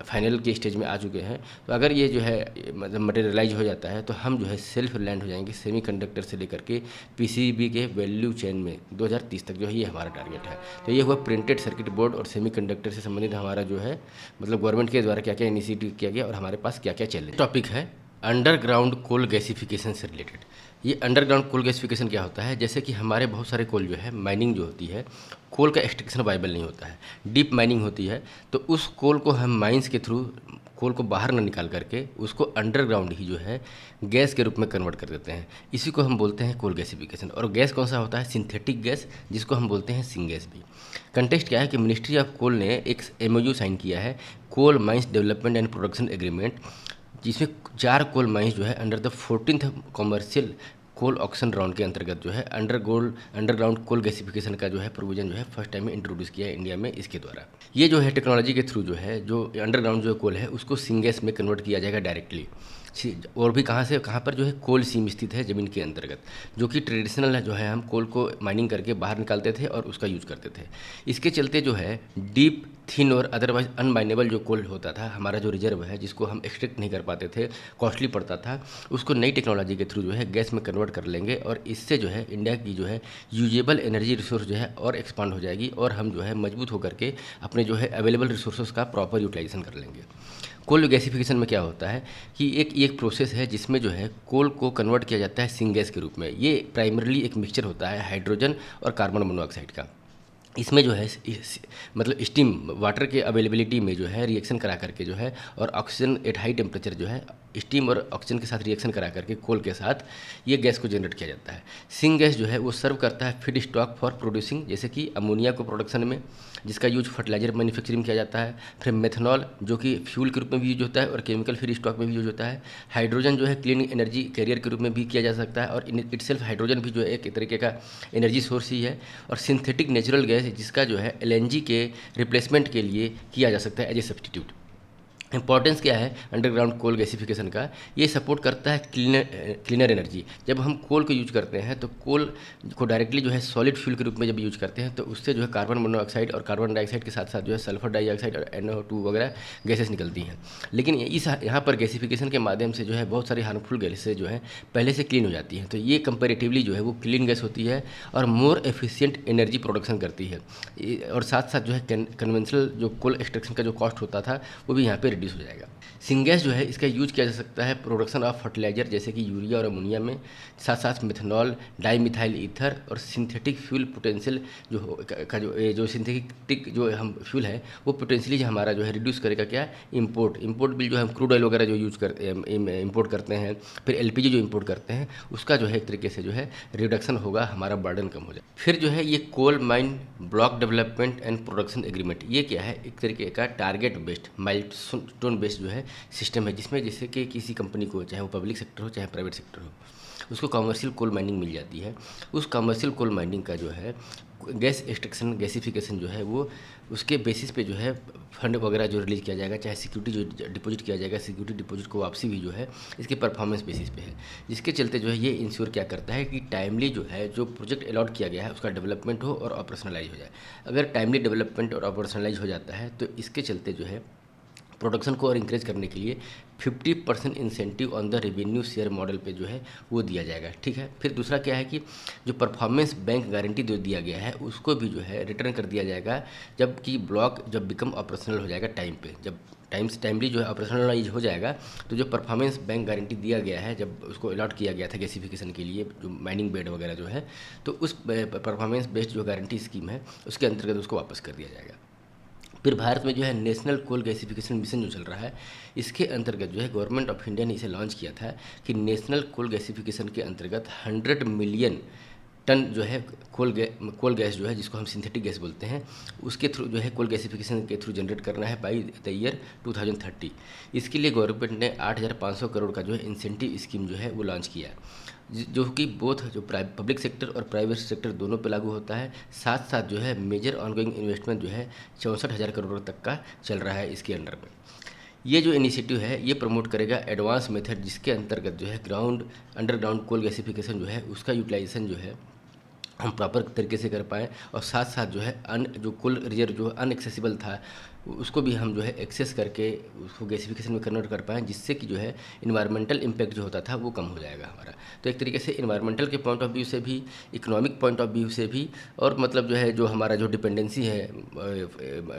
फाइनल के स्टेज में आ चुके हैं। तो अगर ये जो है मतलब मटेरियलाइज हो जाता है तो हम जो है सेल्फ रिलायंट हो जाएंगे सेमीकंडक्टर से लेकर के पीसीबी के वैल्यू चेन में 2030 तक जो है ये हमारा टारगेट है। तो ये हुआ प्रिंटेड सर्किट बोर्ड और सेमीकंडक्टर से संबंधित हमारा जो है मतलब गवर्नमेंट के द्वारा क्या क्या इनिशिएटिव किया गया और हमारे पास क्या क्या चैलेंज। टॉपिक है अंडरग्राउंड कोल गैसिफिकेशन से रिलेटेड। ये अंडरग्राउंड कोल गैसिफिकेशन क्या होता है, जैसे कि हमारे बहुत सारे कोल जो है माइनिंग जो होती है, कोल का एक्सट्रैक्शन वाइबल नहीं होता है, डीप माइनिंग होती है, तो उस कोल को हम माइंस के थ्रू कोल को बाहर न निकाल करके उसको अंडरग्राउंड ही जो है गैस के रूप में कन्वर्ट कर देते हैं। इसी को हम बोलते हैं कोल गैसिफिकेशन। और गैस कौन सा होता है, सिंथेटिक गैस, जिसको हम बोलते हैं सिंगैस भी। कंटेक्स्ट क्या है कि मिनिस्ट्री ऑफ कोल ने एक एमओयू साइन किया है, coal mines development and production agreement, जिसमें 4 कोल माइंस जो है under the 14th commercial coal auction round के अंतर्गत जो है अंडरग्राउंड कोल गैसिफिकेशन का जो है प्रोविजन जो है फर्स्ट टाइम में इंट्रोड्यूस किया है इंडिया में इसके द्वारा। ये जो है टेक्नोलॉजी के थ्रू जो है जो अंडरग्राउंड जो कोल है उसको सिंगैस में कन्वर्ट किया जाएगा डायरेक्टली। और भी कहाँ से कहाँ पर जो है कोल सीम स्थित है ज़मीन के अंतर्गत, जो कि ट्रेडिशनल जो है हम कोल को माइनिंग करके बाहर निकालते थे और उसका यूज करते थे। इसके चलते जो है डीप, थिन और अदरवाइज अनमाइनेबल जो कोल होता था हमारा जो रिजर्व है जिसको हम एक्सट्रैक्ट नहीं कर पाते थे, कॉस्टली पड़ता था, उसको नई टेक्नोलॉजी के थ्रू जो है गैस में कन्वर्ट कर लेंगे और इससे जो है इंडिया की जो है यूजेबल एनर्जी रिसोर्स जो है और एक्सपांड हो जाएगी और हम जो है मजबूत होकर के अपने जो है अवेलेबल रिसोर्सेज का प्रॉपर यूटिलाइजेशन कर लेंगे। कोल गैसिफिकेशन में क्या होता है कि एक प्रोसेस है जिसमें जो है कोल को कन्वर्ट किया जाता है सिंगैस के रूप में। ये प्राइमरली एक मिक्सचर होता है हाइड्रोजन और कार्बन मोनोऑक्साइड का। इसमें जो है मतलब स्टीम वाटर के अवेलेबिलिटी में जो है रिएक्शन करा करके जो है और ऑक्सीजन एट हाई टेम्परेचर जो है स्टीम और ऑक्सीजन के साथ रिएक्शन करा करके कोल के साथ ये गैस को जनरेट किया जाता है। सिंग गैस जो है वो सर्व करता है फीड स्टॉक फॉर प्रोड्यूसिंग, जैसे कि अमोनिया को प्रोडक्शन में, जिसका यूज फर्टिलाइजर मैन्युफैक्चरिंग किया जाता है। फिर मेथनॉल जो कि फ्यूल के रूप में भी यूज होता है और केमिकल फीड स्टॉक में भी यूज होता है। हाइड्रोजन जो है क्लीन एनर्जी कैरियर के रूप में भी किया जा सकता है और इटसेल्फ हाइड्रोजन भी जो है एक तरीके का एनर्जी सोर्स ही है। और सिंथेटिक नेचुरल गैस जिसका जो है एलएनजी के रिप्लेसमेंट के लिए किया जा सकता है एज ए सब्सटीट्यूट। इंपॉर्टेंस क्या है अंडरग्राउंड कोल गैसिफिकेशन का, ये सपोर्ट करता है क्लीनर एनर्जी। जब हम कोल को यूज करते हैं तो कोल को डायरेक्टली जो है सॉलिड फ्यूल के रूप में जब यूज करते हैं तो उससे जो है कार्बन मोनोऑक्साइड और कार्बन डाइऑक्साइड के साथ साथ जो है सल्फर डाइऑक्साइड और NO2 वगैरह गैसेस निकलती हैं। लेकिन इस यहाँ पर गैसिफिकेशन के माध्यम से जो है बहुत सारी हार्मफुल गैसेस जो है पहले से क्लीन हो जाती हैं, तो ये कंपेरेटिवली जो है वो क्लीन गैस होती है और मोर एफिशिएंट एनर्जी प्रोडक्शन करती है। और साथ साथ जो है कन्वेंशनल जो कोल एक्सट्रैक्शन का जो कॉस्ट होता था वो भी यहाँ पे रिड्यूस हो जाएगा। सिंगैस जो है इसका यूज किया जा सकता है प्रोडक्शन ऑफ फर्टिलाइजर जैसे कि यूरिया और अमोनिया में, साथ साथ मिथनॉल, डाईमिथाइल ईथर और सिंथेटिक फ्यूल पोटेंशियल जो सिंथेटिक जो हम फ्यूल है वो पोटेंशियली जो हमारा जो है रिड्यूस करेगा क्या, इंपोर्ट बिल जो हम क्रूड ऑयल वगैरह जो यूज करते हैं इंपोर्ट करते हैं, फिर LPG जो इंपोर्ट करते हैं उसका जो है एक तरीके से जो है रिडक्शन होगा, हमारा बर्डन कम हो जाए। फिर जो है ये coal mine block development and production agreement, ये क्या है, एक तरीके का टारगेट बेस्ड माइलस्टोन बेस्ड जो है सिस्टम है जिसमें जैसे कि किसी कंपनी को चाहे वो पब्लिक सेक्टर हो चाहे प्राइवेट सेक्टर हो उसको कमर्शियल कोल माइनिंग मिल जाती है। उस कमर्शियल कोल माइनिंग का जो है गैस एक्सट्रैक्शन गैसिफिकेशन जो है वो उसके बेसिस पे जो है फंड वगैरह जो रिलीज किया जाएगा, चाहे सिक्योरिटी जो डिपॉजिट किया जाएगा, सिक्योरिटी डिपॉजिट को वापसी भी जो है इसके परफॉर्मेंस बेसिस पे है, जिसके चलते जो है ये इंश्योर क्या करता है कि टाइमली जो है जो प्रोजेक्ट अलॉट किया गया है उसका डेवलपमेंट हो और ऑपरेशनलाइज हो जाए। अगर टाइमली डेवलपमेंट और ऑपरेशनलाइज हो जाता है तो इसके चलते जो है प्रोडक्शन को और इंकरेज करने के लिए 50% incentive on the revenue share model पे जो है वो दिया जाएगा। ठीक है, फिर दूसरा क्या है कि जो परफॉर्मेंस बैंक गारंटी जो दिया गया है उसको भी जो है रिटर्न कर दिया जाएगा जबकि ब्लॉक जब बिकम ऑपरेशनल हो जाएगा टाइम पे, जब टाइमली जो है ऑपरेशनलाइज हो जाएगा तो जो परफॉर्मेंस बैंक गारंटी दिया गया है जब उसको अलॉट किया गया था गैसिफिकेशन के लिए जो माइनिंग बेड वगैरह जो है, तो उस परफॉर्मेंस बेस्ड जो गारंटी स्कीम है उसके अंतर्गत उसको वापस कर दिया जाएगा। फिर भारत में जो है नेशनल कोल गैसिफिकेशन मिशन जो चल रहा है, इसके अंतर्गत जो है गवर्नमेंट ऑफ इंडिया ने इसे लॉन्च किया था कि नेशनल कोल गैसिफिकेशन के अंतर्गत 100 मिलियन टन जो है कोल गैस जो है जिसको हम सिंथेटिक गैस बोलते हैं उसके थ्रू जो है कोल गैसिफिकेशन के थ्रू जनरेट करना है बाई द ईयर 2030। इसके लिए गवर्नमेंट ने 8,500 करोड़ का जो है इंसेंटिव स्कीम जो है वो लॉन्च किया, जो कि बोथ जो पब्लिक सेक्टर और प्राइवेट सेक्टर दोनों पे लागू होता है। साथ साथ जो है मेजर ऑनगोइंग इन्वेस्टमेंट जो है 64,000 करोड़ तक का चल रहा है इसके अंडर में। ये जो इनिशिएटिव है ये प्रमोट करेगा एडवांस मेथड जिसके अंतर्गत जो है अंडरग्राउंड कोल गैसिफिकेशन जो है उसका यूटिलाइजेशन जो है हम प्रॉपर तरीके से कर पाएँ और साथ साथ जो है जो कोल रिजर्व जो अनएक्सेसिबल था उसको भी हम जो है एक्सेस करके उसको गैसिफिकेशन में कन्वर्ट कर पाएँ, जिससे कि जो है इन्वायरमेंटल इम्पैक्ट जो होता था वो कम हो जाएगा हमारा। तो एक तरीके से इन्वायरमेंटल के पॉइंट ऑफ व्यू से भी, इकोनॉमिक पॉइंट ऑफ व्यू से भी, और मतलब जो है जो हमारा जो डिपेंडेंसी है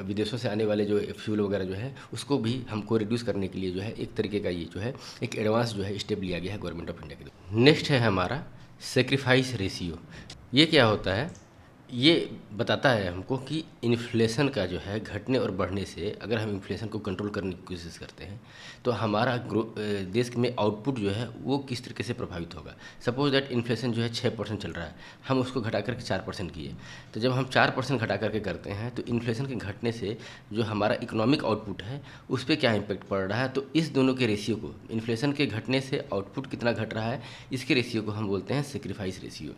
विदेशों से आने वाले जो फ्यूल वगैरह जो है उसको भी हमको रिड्यूस करने के लिए जो है एक तरीके का ये जो है एक एडवांस जो है स्टेप लिया गया है गवर्नमेंट ऑफ इंडिया के द्वारा। नेक्स्ट है हमारा सेक्रीफाइस रेशियो। ये क्या होता है? ये बताता है हमको कि इन्फ्लेशन का जो है घटने और बढ़ने से अगर हम इन्फ्लेशन को कंट्रोल करने की कोशिश करते हैं तो हमारा देश में आउटपुट जो है वो किस तरीके से प्रभावित होगा। सपोज दैट इन्फ्लेशन जो है 6% चल रहा है, हम उसको घटा करके 4% किए, तो जब हम 4% घटा करके करते हैं तो इन्फ्लेशन के घटने से जो हमारा इकोनॉमिक आउटपुट है उस पर क्या इम्पेक्ट पड़ रहा है। तो इस दोनों के रेशियो को, इन्फ्लेशन के घटने से आउटपुट कितना घट रहा है, इसके रेशियो को हम बोलते हैं सेक्रीफाइस रेशियो।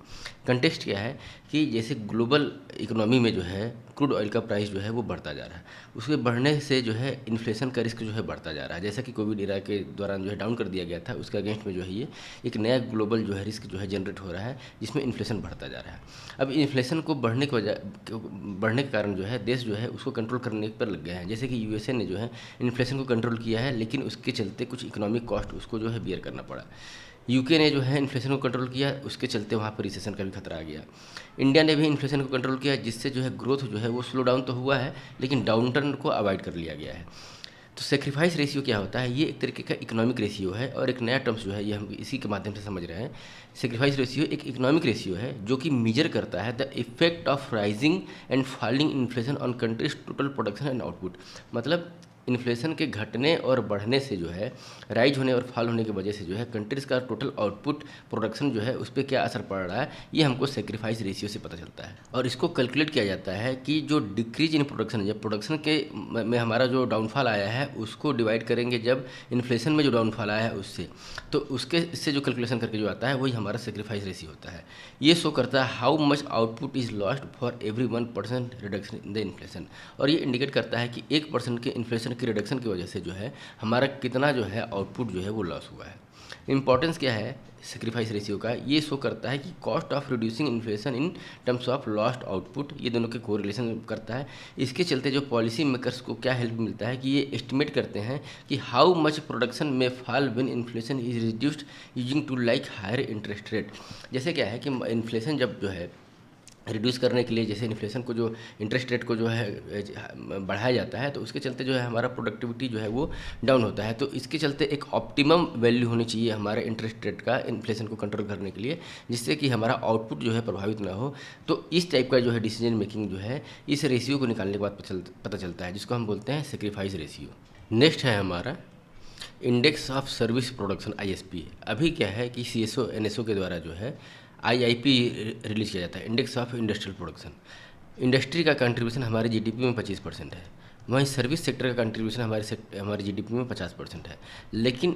कंटेक्स्ट क्या है कि जैसे ग्लोबल इकोनॉमी में जो है क्रूड ऑयल का प्राइस जो है वो बढ़ता जा रहा है, उसके बढ़ने से जो है इन्फ्लेशन का रिस्क जो है बढ़ता जा रहा है। जैसा कि कोविड इरा के दौरान जो है डाउन कर दिया गया था, उसके अगेंस्ट में जो है ये एक नया ग्लोबल जो है रिस्क जो है जनरेट हो रहा है जिसमें इन्फ्लेशन बढ़ता जा रहा है। अब इन्फ्लेशन को बढ़ने के कारण जो है देश जो है उसको कंट्रोल करने पर लग गए हैं। जैसे कि यूएसए ने जो है इन्फ्लेशन को कंट्रोल किया है, लेकिन उसके चलते कुछ इकोनॉमिक कॉस्ट उसको जो है बियर करना पड़ा। यूके ने जो है इन्फ्लेशन को कंट्रोल किया, उसके चलते वहाँ पर रिसेशन का भी खतरा आ गया। इंडिया ने भी इन्फ्लेशन को कंट्रोल किया, जिससे जो है ग्रोथ जो है वो स्लो डाउन तो हुआ है लेकिन डाउन टर्न को अवॉइड कर लिया गया है। तो सेक्रीफाइस रेशियो क्या होता है? ये एक तरीके का इकोनॉमिक रेशियो है और एक नया टर्म्स जो है ये हम इसी के माध्यम से समझ रहे हैं। सेक्रीफाइस रेशियो एक इकोनॉमिक रेशियो है जो कि मेजर करता है the effect of rising and falling inflation on countries total production and output. मतलब इन्फ्लेशन के घटने और बढ़ने से जो है, राइज होने और फॉल होने की वजह से जो है कंट्रीज़ का टोटल आउटपुट प्रोडक्शन जो है उस पर क्या असर पड़ रहा है, ये हमको सेक्रीफाइस रेशियो से पता चलता है। और इसको कैलकुलेट किया जाता है कि जो डिक्रीज इन प्रोडक्शन, जब प्रोडक्शन के में हमारा जो डाउनफॉल आया है उसको डिवाइड करेंगे जब इन्फ्लेशन में जो डाउनफॉल आया है उससे, तो उसके इससे जो कैलकुलेशन करके जो आता है वही हमारा सेक्रीफाइस रेशियो होता है। ये शो करता है how much output is lost for every 1% reduction in the inflation. और ये इंडिकेट करता है कि 1% के इन्फ्लेशन की रिडक्शन की वजह से जो है हमारा कितना जो है आउटपुट जो है वो लॉस हुआ है। इंपॉर्टेंस क्या है सेक्रीफाइस रेशियो का? ये शो करता है कि cost of reducing inflation in terms of lost output, ये दोनों के कोरिलेशन करता है। इसके चलते जो पॉलिसी मेकर्स को क्या हेल्प मिलता है कि ये एस्टिमेट करते हैं कि हाउ मच प्रोडक्शन में fall when inflation is reduced using to like higher interest rate. जैसे क्या है कि इन्फ्लेशन जब जो है रिड्यूस करने के लिए, जैसे इन्फ्लेशन को जो इंटरेस्ट रेट को जो है बढ़ाया जाता है तो उसके चलते जो है हमारा प्रोडक्टिविटी जो है वो डाउन होता है। तो इसके चलते एक ऑप्टिमम वैल्यू होनी चाहिए हमारे इंटरेस्ट रेट का इन्फ्लेशन को कंट्रोल करने के लिए, जिससे कि हमारा आउटपुट जो है प्रभावित ना हो। तो इस टाइप का जो है डिसीजन मेकिंग जो है इस रेशियो को निकालने के बाद पता चलता है, जिसको हम बोलते हैं सेक्रीफाइस रेशियो। नेक्स्ट है हमारा index of service production ISP। अभी क्या है कि CSO NSO के द्वारा जो है IIP रिलीज किया जाता है, index of industrial production. Industry का कंट्रीब्यूशन हमारे GDP में 25% है, वहीं सर्विस सेक्टर का कंट्रीब्यूशन हमारे GDP में 50% है। लेकिन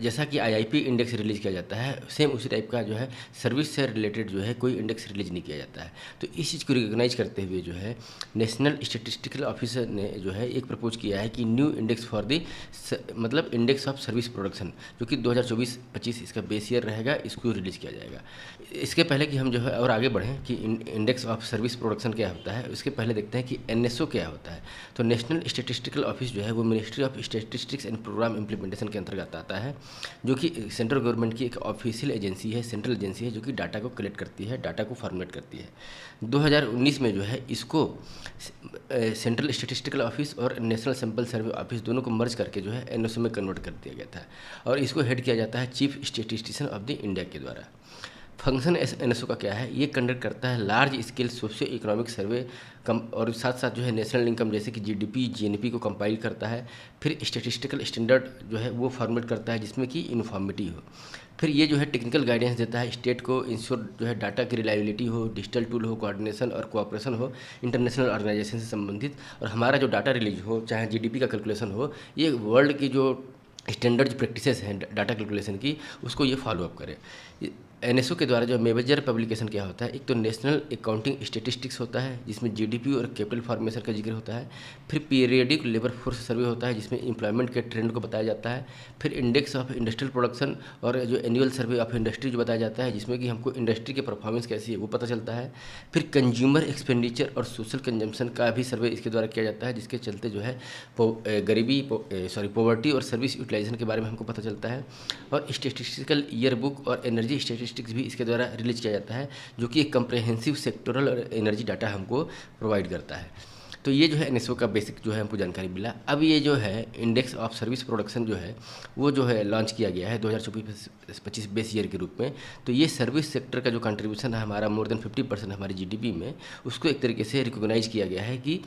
जैसा कि आईआईपी इंडेक्स रिलीज़ किया जाता है, सेम उसी टाइप का जो है सर्विस से रिलेटेड जो है कोई इंडेक्स रिलीज नहीं किया जाता है। तो इस चीज़ को रिकॉग्नाइज करते हुए जो है नेशनल स्टैटिस्टिकल ऑफिस ने जो है एक प्रपोज किया है कि न्यू इंडेक्स फॉर द मतलब इंडेक्स ऑफ सर्विस प्रोडक्शन, जो कि 2024-25 इसका बेस ईयर रहेगा, इसको रिलीज़ किया जाएगा। इसके पहले कि हम जो है और आगे बढ़ें कि इंडेक्स ऑफ सर्विस प्रोडक्शन क्या होता है, उसके पहले देखते हैं कि एनएसओ क्या होता है। तो नेशनल स्टैटिस्टिकल ऑफिस जो है वो Ministry of Statistics and Programme Implementation के अंतर्गत आता है, जो कि सेंट्रल गवर्नमेंट की एक ऑफिशियल एजेंसी है, सेंट्रल एजेंसी है, जो कि डाटा को कलेक्ट करती है, डाटा को फॉर्मेट करती है। 2019 में जो है इसको सेंट्रल स्टैटिस्टिकल ऑफिस और नेशनल सैंपल सर्वे ऑफिस दोनों को मर्ज करके जो है एनएसओ में कन्वर्ट कर दिया गया था, और इसको हेड किया जाता है chief statistician of the India के द्वारा। फंक्शन एनएसओ का क्या है, ये कंडक्ट करता है large scale socio economic survey और साथ साथ जो है नेशनल इनकम जैसे कि जीडीपी जीएनपी को कंपाइल करता है। फिर स्टैटिस्टिकल स्टैंडर्ड जो है वो फॉर्मेट करता है जिसमें कि यूनिफॉर्मिटी हो। फिर ये जो है टेक्निकल गाइडेंस देता है स्टेट को, इंश्योर जो है डाटा की रिलायबिलिटी हो, डिजिटल टूल हो, कोऑर्डिनेशन और कोऑपरेशन हो इंटरनेशनल ऑर्गेनाइजेशन से संबंधित, और हमारा जो डाटा रिलीज हो, चाहे जीडीपी का कैलकुलेशन हो, ये वर्ल्ड की जो स्टैंडर्ड प्रैक्टिसेस हैं डाटा कैलकुलेशन की, उसको ये फॉलो अप करे। एनएसओ के द्वारा जो मेजर पब्लिकेशन क्या होता है, एक तो नेशनल अकाउंटिंग स्टेटिस्टिक्स होता है जिसमें जीडीपी और कैपिटल फॉर्मेशन का जिक्र होता है। फिर पीरियडिक लेबर फोर्स सर्वे होता है जिसमें एम्प्लॉयमेंट के ट्रेंड को बताया जाता है। फिर इंडेक्स ऑफ इंडस्ट्रियल प्रोडक्शन और जो एनुअल सर्वे ऑफ इंडस्ट्री जो बताया जाता है जिसमें कि हमको इंडस्ट्री की परफॉर्मेंस कैसी है वो पता चलता है। फिर कंज्यूमर एक्सपेंडिचर और सोशल कंजम्पशन का भी सर्वे इसके द्वारा किया जाता है, जिसके चलते जो है गरीबी पॉवर्टी और सर्विस यूटिलाइजेशन के बारे में हमको पता चलता है। और स्टैटिस्टिकल ईयर बुक और एनर्जी स्टैटिस्टिक्स भी इसके द्वारा रिलीज किया जाता है, जो कि एक कंप्रेहेंसिव सेक्टोरल और एनर्जी डाटा हमको प्रोवाइड करता है। तो ये जो है एनएसओ का बेसिक जो है हमको जानकारी मिला। अब ये जो है इंडेक्स ऑफ सर्विस प्रोडक्शन जो है वो जो है लॉन्च किया गया है 2024-25 बेस ईयर के रूप में। तो ये सर्विस सेक्टर का जो कंट्रीब्यूशन है हमारा मोर देन 50% हमारी जीडीपी में, उसको एक तरीके से रिकॉग्नाइज किया गया है कि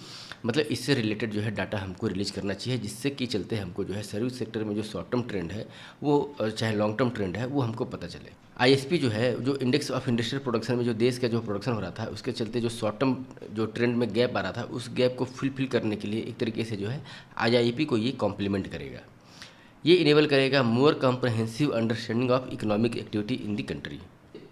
मतलब इससे रिलेटेड जो है डाटा हमको रिलीज करना चाहिए, जिससे कि चलते हमको जो है सर्विस सेक्टर में जो शॉर्ट टर्म ट्रेंड है वो चाहे लॉन्ग टर्म ट्रेंड है वो हमको पता चले। आईएसपी जो है जो इंडेक्स ऑफ इंडस्ट्रियल प्रोडक्शन में जो देश का जो प्रोडक्शन हो रहा था उसके चलते जो शॉर्ट टर्म जो ट्रेंड में गैप आ रहा था, उस गैप को फिल करने के लिए एक तरीके से जो है आईआईपी को ये कॉम्प्लीमेंट करेगा। ये इनेबल करेगा more comprehensive understanding of economic activity in the country.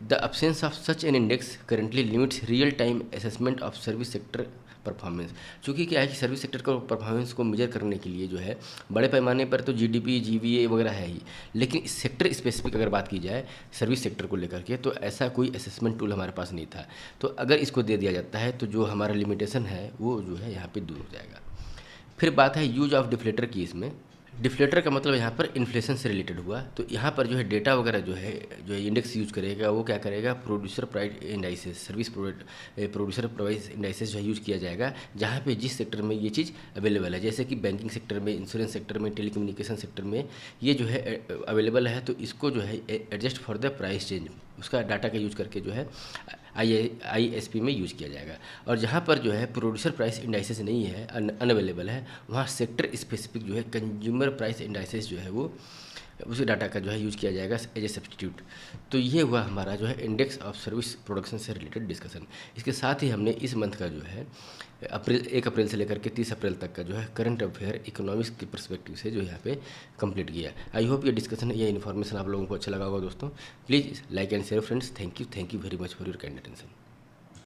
The absence of such an index currently limits real time assessment of service sector performance. चूँकि क्या है कि सर्विस सेक्टर का परफॉर्मेंस को मेजर करने के लिए जो है बड़े पैमाने पर तो जीडीपी जीवीए वगैरह है ही, लेकिन सेक्टर स्पेसिफिक अगर बात की जाए सर्विस सेक्टर को लेकर के तो ऐसा कोई असेसमेंट टूल हमारे पास नहीं था। तो अगर इसको दे दिया जाता है तो जो हमारा लिमिटेशन है वो जो है यहाँ पे दूर हो जाएगा। फिर बात है यूज ऑफ डिफ्लेटर की। इसमें डिफ्लेटर का मतलब यहाँ पर इन्फ्लेशन से रिलेटेड हुआ। तो यहाँ पर जो है डेटा वगैरह जो है इंडेक्स यूज करेगा वो क्या करेगा, producer price indices, service producer price indices जो है यूज किया जाएगा, जहाँ पे जिस सेक्टर में ये चीज़ अवेलेबल है, जैसे कि बैंकिंग सेक्टर में, इंश्योरेंस सेक्टर में, टेलीकम्युनिकेशन सेक्टर में ये जो है अवेलेबल है। तो इसको जो है adjust for the price change उसका डाटा का यूज करके जो है आईएसपी में यूज किया जाएगा। और जहाँ पर जो है प्रोड्यूसर प्राइस इंडाइसेस नहीं है, अनअवेलेबल है, वहाँ सेक्टर स्पेसिफिक जो है कंज्यूमर प्राइस इंडाइसेस जो है वो उसी डाटा का जो है यूज किया जाएगा एज ए सब्सटीट्यूट। तो ये हुआ हमारा जो है इंडेक्स ऑफ सर्विस प्रोडक्शन से रिलेटेड डिस्कशन। इसके साथ ही हमने इस मंथ का जो है 1 अप्रैल से लेकर के 30 अप्रैल तक का जो है करंट अफेयर इकोनॉमिक्स के परस्पेक्टिव से जो यहाँ पे कंप्लीट किया। आई होप ये डिस्कशन या इन्फॉर्मेशन आप लोगों को अच्छा लगा होगा दोस्तों। Please like and share friends. Thank you very much for your kind attention.